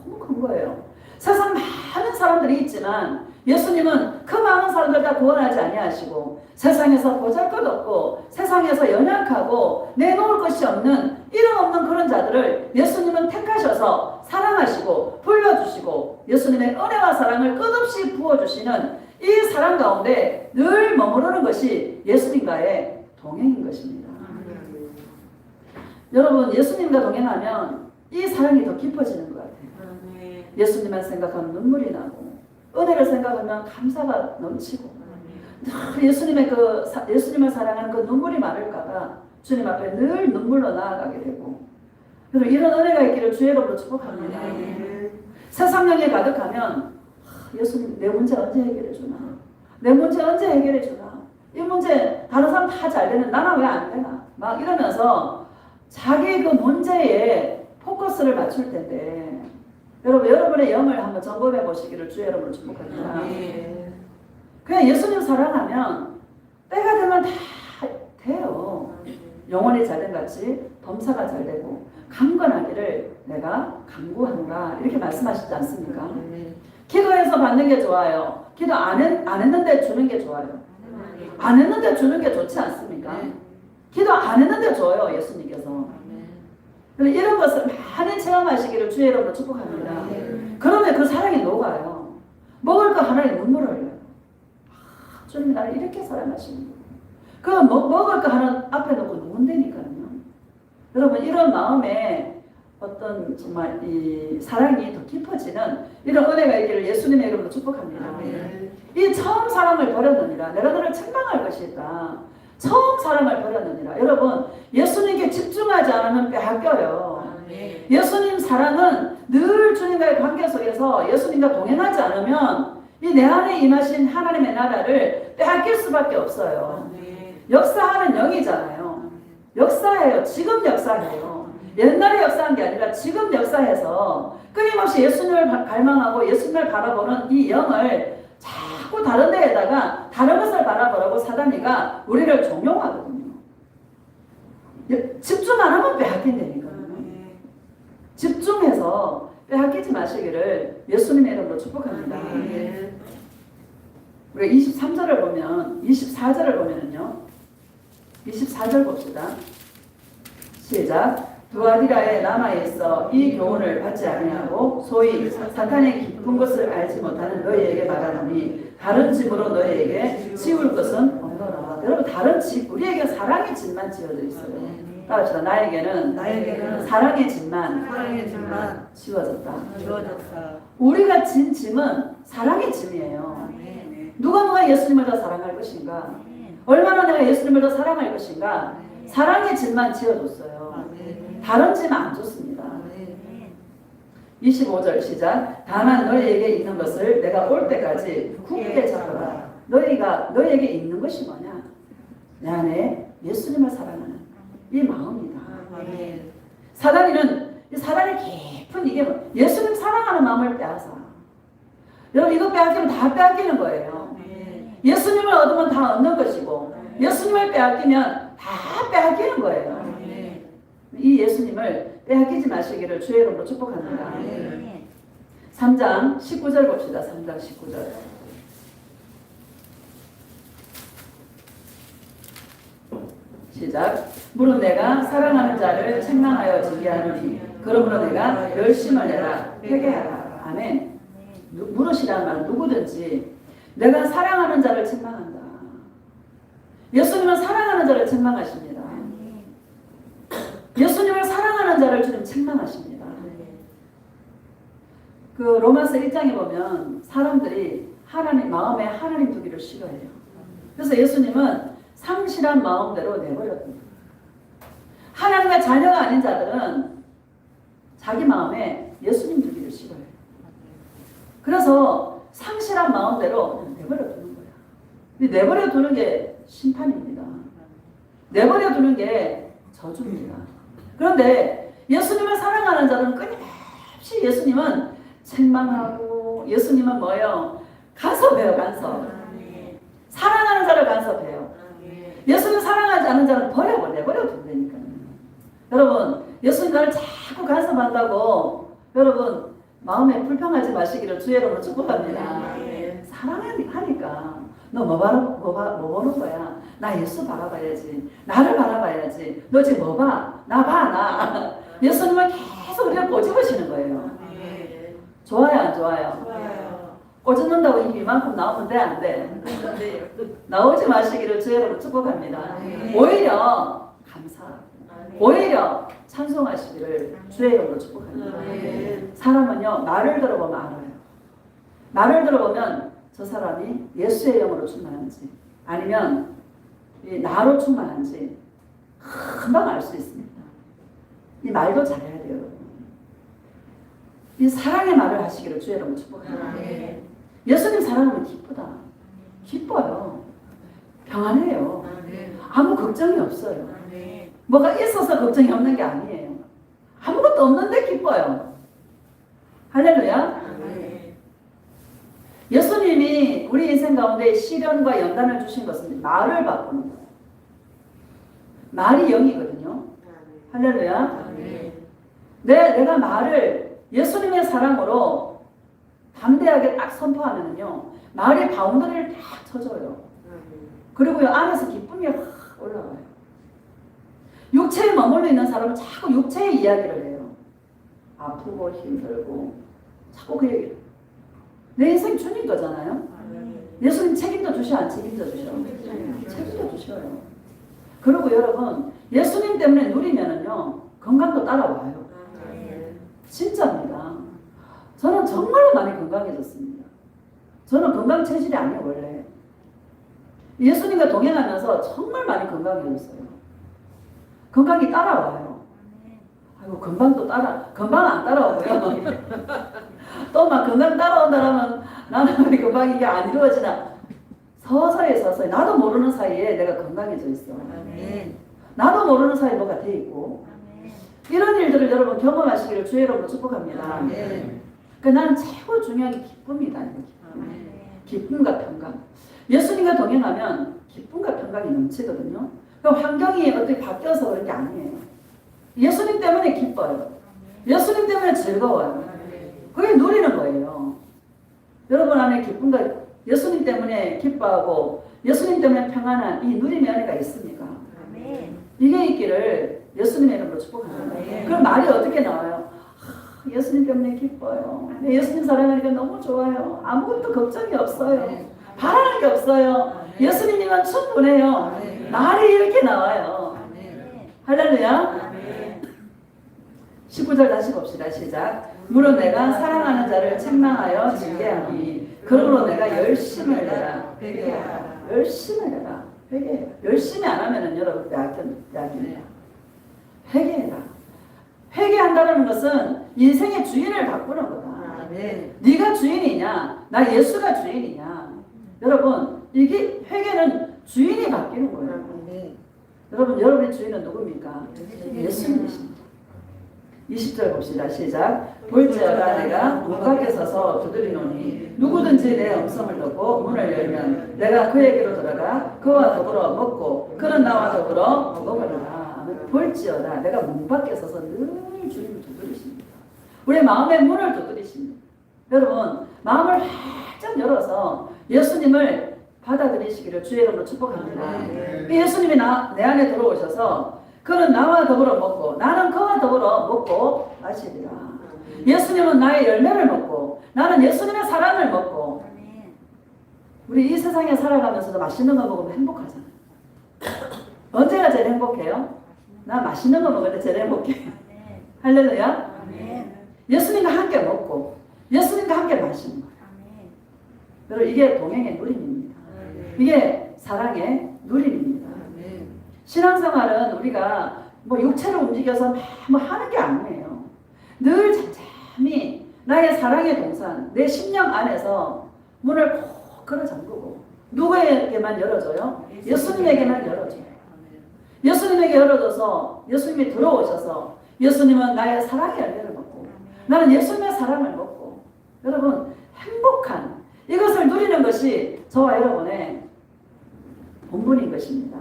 Speaker 1: 너무 큰 거예요. 세상 많은 사람들이 있지만 예수님은 그 많은 사람들 다 구원하지 아니하시고 세상에서 보잘것없고 세상에서 연약하고 내놓을 것이 없는 이름 없는 그런 자들을 예수님은 택하셔서 사랑하시고 불러주시고 예수님의 은혜와 사랑을 끝없이 부어주시는 이 사랑 가운데 늘 머무르는 것이 예수님과의 동행인 것입니다. 여러분 예수님과 동행하면 이 사랑이 더 깊어지는 것 같아요. 예수님만 생각하면 눈물이 나고 은혜를 생각하면 감사가 넘치고 예수님을 사랑하는 그 눈물이 많을까봐 주님 앞에 늘 눈물로 나아가게 되고 여러분 이런 은혜가 있기를 주의 이름으로 축복합니다. 세상령에 가득하면 예수님 내 문제 언제 해결해 주나? 내 문제 언제 해결해 주나? 이 문제 다른 사람 다 잘 되는 나는 왜 안 되나? 막 이러면서 자기 그 문제에 포커스를 맞출 텐데 여러분의 영을 한번 점검해 보시기를 주의 이름으로 축복합니다. 그냥 예수님 사랑하면 때가 되면 다 돼요. 영혼이 잘된 같이 범사가 잘 되고 강건하기를 내가 간구하노라 이렇게 말씀하시지 않습니까? 기도해서 받는 게 좋아요. 기도 안 했는데 주는 게 좋아요. 안 했는데 주는 게 좋지 않습니까? 기도 안 했는데 줘요 예수님께서. 이런 것을 많이 체험하시기를 주의 이름으로 축복합니다. 그러면 그 사랑이 녹아요. 먹을 거 하나에 눈물을 흘려요. 주님 나를 이렇게 사랑하시는 거예요. 그 먹을 거 하나 앞에 놓고 누운다니까요. 여러분 이런 마음에 어떤 정말 이 사랑이 더 깊어지는 이런 은혜가 있기를 예수님의 이름으로 축복합니다. 이 처음 사랑을 버렸느니라 내가 너를 책망할 것이다. 처음 사랑을 버렸느니라. 여러분 예수님께 집중하지 않으면 빼앗겨요. 예수님 사랑은 늘 주님과의 관계 속에서 예수님과 동행하지 않으면 이 내 안에 임하신 하나님의 나라를 빼앗길 수밖에 없어요. 역사하는 영이잖아요. 역사해요. 지금 역사해요. 옛날에 역사한 게 아니라 지금 역사해서 끊임없이 예수님을 갈망하고 예수님을 바라보는 이 영을 자꾸 다른 데에다가 다른 것을 바라보라고 사단이가 우리를 종용하거든요. 집중 안 하면 빼앗긴다니까요. 집중해서 빼앗기지 마시기를 예수님의 이름으로 축복합니다. 우리가 23절을 보면 24절을 보면은요. 24절 봅시다. 시작. 두아디라에 남아있어 이 교훈을 받지 아니하고 소위 사탄의 깊은 것을 알지 못하는 너희에게 말하노니 다른 집으로 너희에게 지울 것은 없노라. 여러분 다른 집 우리에게 사랑의 집만 지어져 있어요. 따라합시다. 나에게는 사랑의 집만 지워졌다. 우리가 진 짐은 사랑의 짐이에요. 누가 예수님을 더 사랑할 것인가? 얼마나 내가 예수님을 더 사랑할 것인가? 사랑의 짐만 지어줬어요. 다른 짐은 안 줬습니다. 25절 시작. 다만 너희에게 있는 것을 내가 올 때까지 굳게 잡아라. 너희에게 있는 것이 뭐냐? 내 안에 예수님을 사랑하는 이 마음이다. 사단이는 사단의 깊은 이게 뭐 예수님 사랑하는 마음을 빼앗아. 여러분 이거 빼앗기면 다 빼앗기는 거예요. 예수님을 얻으면 다 얻는 것이고 예수님을 빼앗기면 다 빼앗기는 거예요. 이 예수님을 빼앗기지 마시기를 주의 이름으로 축복합니다. 3장 19절 봅시다. 3장 19절. 시작. 무릇 내가 사랑하는 자를 책망하여 징계하노니 그러므로 내가 열심을 내라 회개하라. 아멘. 무릇이라는 말은 누구든지 내가 사랑하는 자를 책망한다. 예수님은 사랑하는 자를 책망하십니다. 예수님을 사랑하는 자를 주님 책망하십니다. 그 로마서 1장에 보면 사람들이 마음에 하나님 두기를 싫어해요. 그래서 예수님은 상실한 마음대로 내버렸습니다. 하나님의 자녀가 아닌 자들은 자기 마음에 예수님 두기를 싫어해요. 그래서 상실한 마음대로 내버려 두는 거야. 내버려 두는 게 심판입니다. 내버려 두는 게 저주입니다. 그런데 예수님을 사랑하는 자는 끊임없이 예수님은 책망하고 예수님은 뭐예요? 간섭해요. 간섭. 사랑하는 자를 간섭해요. 예수님 사랑하지 않는 자는 내버려 둔다니까요. 여러분, 예수님 나를 자꾸 간섭한다고 여러분 마음에 불평하지 마시기를 주의 이름으로 축복합니다. 사랑하니까 너 뭐 보는 거야? 나 예수 바라봐야지. 나를 바라봐야지. 너 지금 뭐 봐? 나 봐, 나. 예수님은 계속 우리가 꼬집으시는 거예요. 좋아요, 안 좋아요? 꼬집는다고 입이 이만큼 나오면 돼, 안 돼? 나오지 마시기를 주의 이름으로 축복합니다. 오히려 감사하고 오히려 찬송하시기를 주의 이름으로 축복합니다. 사람은요, 말을 들어보면 알아요. 말을 들어보면 저 사람이 예수의 영으로 충만한지 아니면 나로 충만한지 금방 알 수 있습니다. 이 말도 잘해야 돼요, 여러분. 이 사랑의 말을 하시기를 주의 이름으로 축복합니다. 예수님 사랑하면 기쁘다. 기뻐요. 평안해요. 아무 걱정이 없어요. 뭐가 있어서 걱정이 없는 게 아니에요. 아무것도 없는데 기뻐요. 할렐루야. 예수님이 우리 인생 가운데 시련과 연단을 주신 것은 말을 바꾸는 거예요. 말이 영이거든요. 할렐루야. 내가 말을 예수님의 사랑으로 담대하게 딱 선포하면요, 말이 바운더리를 딱 쳐줘요. 그리고요, 안에서 기쁨이 확 올라와요. 육체에 머물러 있는 사람은 자꾸 육체의 이야기를 해요. 아프고 힘들고 자꾸 그 얘기를. 내 인생 주님 거잖아요. 예수님 책임져 주셔, 안 책임져 주셔? 책임져 주셔요. 그리고 여러분, 예수님 때문에 누리면은요, 건강도 따라와요. 진짜입니다. 저는 정말로 많이 건강해졌습니다. 저는 건강 체질이 아니에요, 원래. 예수님과 동행하면서 정말 많이 건강해졌어요. 건강이 따라와요. 아이고, 건강 안 따라오고요. 또 막 건강 따라온다라면 나는 우리 건강이 이게 안 이루어지나. 서서히 나도 모르는 사이에 내가 건강해져 있어. 나도 모르는 사이에 뭐가 돼 있고. 이런 일들을 여러분 경험하시기를 주의 이름으로 축복합니다. 그러니까 나는 최고 중요한 게 기쁨이다. 기쁨과 평강. 예수님과 동행하면 기쁨과 평강이 넘치거든요. 그러니까 환경이 어떻게 바뀌어서 그런 게 아니에요. 예수님 때문에 기뻐요. 예수님 때문에 즐거워요. 그게 누리는 거예요. 여러분 안에 기쁨과 예수님 때문에 기뻐하고 예수님 때문에 평안한 이 누림의 은혜가 있습니까? 이게 있기를 예수님의 이름으로 축복합니다. 그럼 말이 어떻게 나와요? 예수님 때문에 기뻐요. 예수님 사랑하니까 너무 좋아요. 아무것도 걱정이 없어요. 바라는 게 없어요. 예수님이면 충분해요. 말이 이렇게 나와요. 할렐루야. 19절 다시 봅시다. 시작. 물론 내가 사랑하는 자를 책망하여 징계하니 그러므로 내가 열심을 내라. 회개하라. 열심을 내라. 회개해라. 열심히 안 하면은 여러분 약입니다. 회개해라. 회개한다는 것은 인생의 주인을 바꾸는 거다. 네가 주인이냐, 나 예수가 주인이냐. 여러분, 이게 회개는 주인이 바뀌는 거예요. 여러분, 여러분의 주인은 누굽니까? 예수님이십니다. 20절 봅시다. 시작. 볼지어다 내가 문 밖에 서서 두드리노니 누구든지 내 음성을 듣고 문을 열면 내가 그에게로 들어가 그와 더불어 먹고 그는 나와 더불어 먹으리라. 볼지어다 내가 문 밖에 서서 늘 주님을 두드리십니다. 우리 마음의 문을 두드리십니다. 여러분, 마음을 활짝 열어서 예수님을 받아들이시기를 주의 이름으로 축복합니다. 예수님이 내 안에 들어오셔서 그는 나와 더불어 먹고 나는 그와 더불어 먹고 마시리라. 예수님은 나의 열매를 먹고 나는 예수님의 사랑을 먹고. 우리 이 세상에 살아가면서도 맛있는 거 먹으면 행복하잖아요. 언제가 제일 행복해요? 나 맛있는 거 먹을 때 제일 행복해. 할렐루야. 예수님과 함께 먹고 예수님과 함께 마시는 거예요. 여러분, 이게 동행의 누림입니다. 이게 사랑의 누림입니다. 신앙생활은 우리가 뭐 육체를 움직여서 뭐 하는 게 아니에요. 늘 잠잠히 나의 사랑의 동산, 내 심령 안에서 문을 콕 걸어 잠그고 누구에게만 열어줘요? 예수님에게만 열어줘요. 예수님에게 열어줘서 예수님이 들어오셔서 예수님은 나의 사랑의 열매를 먹고 나는 예수님의 사랑을 먹고 여러분 행복한 이것을 누리는 것이 저와 여러분의 본분인 것입니다.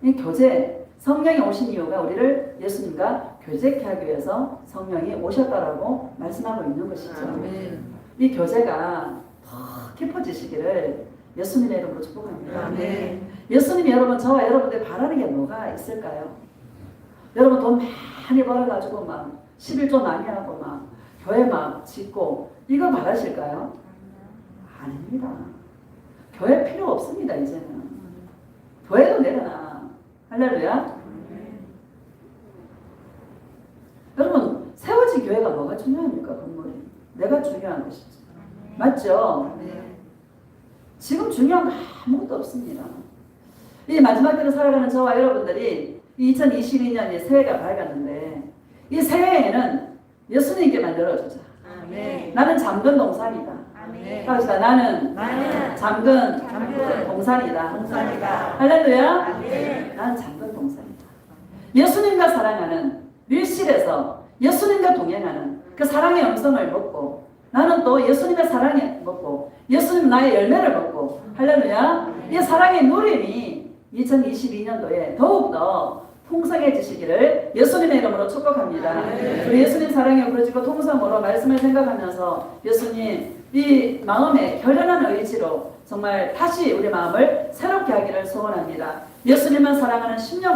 Speaker 1: 이 교제, 성령이 오신 이유가 우리를 예수님과 교제케 하기 위해서 성령이 오셨다라고 말씀하고 있는 것이죠. 이 교제가 더 깊어지시기를 예수님의 이름으로 축복합니다. 예수님이 여러분 저와 여러분들 바라는 게 뭐가 있을까요? 여러분 돈 많이 벌어가지고 막 11조 많이 하고 막 교회 막 짓고 이거 바라실까요? 아닙니다. 교회 필요 없습니다. 이제는 교회도 내려놔. 할렐루야. 여러분 세워진 교회가 뭐가 중요합니까? 건물이 내가 중요한 것이지. 맞죠? 지금 중요한 거 아무것도 없습니다. 이 마지막 때를 살아가는 저와 여러분들이 2022년이 새해가 밝았는데 이 새해에는 예수님께만 열어주자. 나는 잠근 동산이다. 합시다. 나는 잠근 동산이다. 할렐루야. 나는 잠근 동산이다. 예수님과 사랑하는 밀실에서 예수님과 동행하는 그 사랑의 음성을 먹고 나는 또 예수님의 사랑을 먹고 예수님 나의 열매를 먹고 할렐루야. 이 사랑의 누림이 2022년도에 더욱더 풍성해지시기를 예수님의 이름으로 축복합니다. 우리 예수님 사랑에 부르짖고 통성으로 말씀을 생각하면서 예수님 이 마음의 결연한 의지로 정말 다시 우리 마음을 새롭게 하기를 소원합니다. 예수님만 사랑하는 심령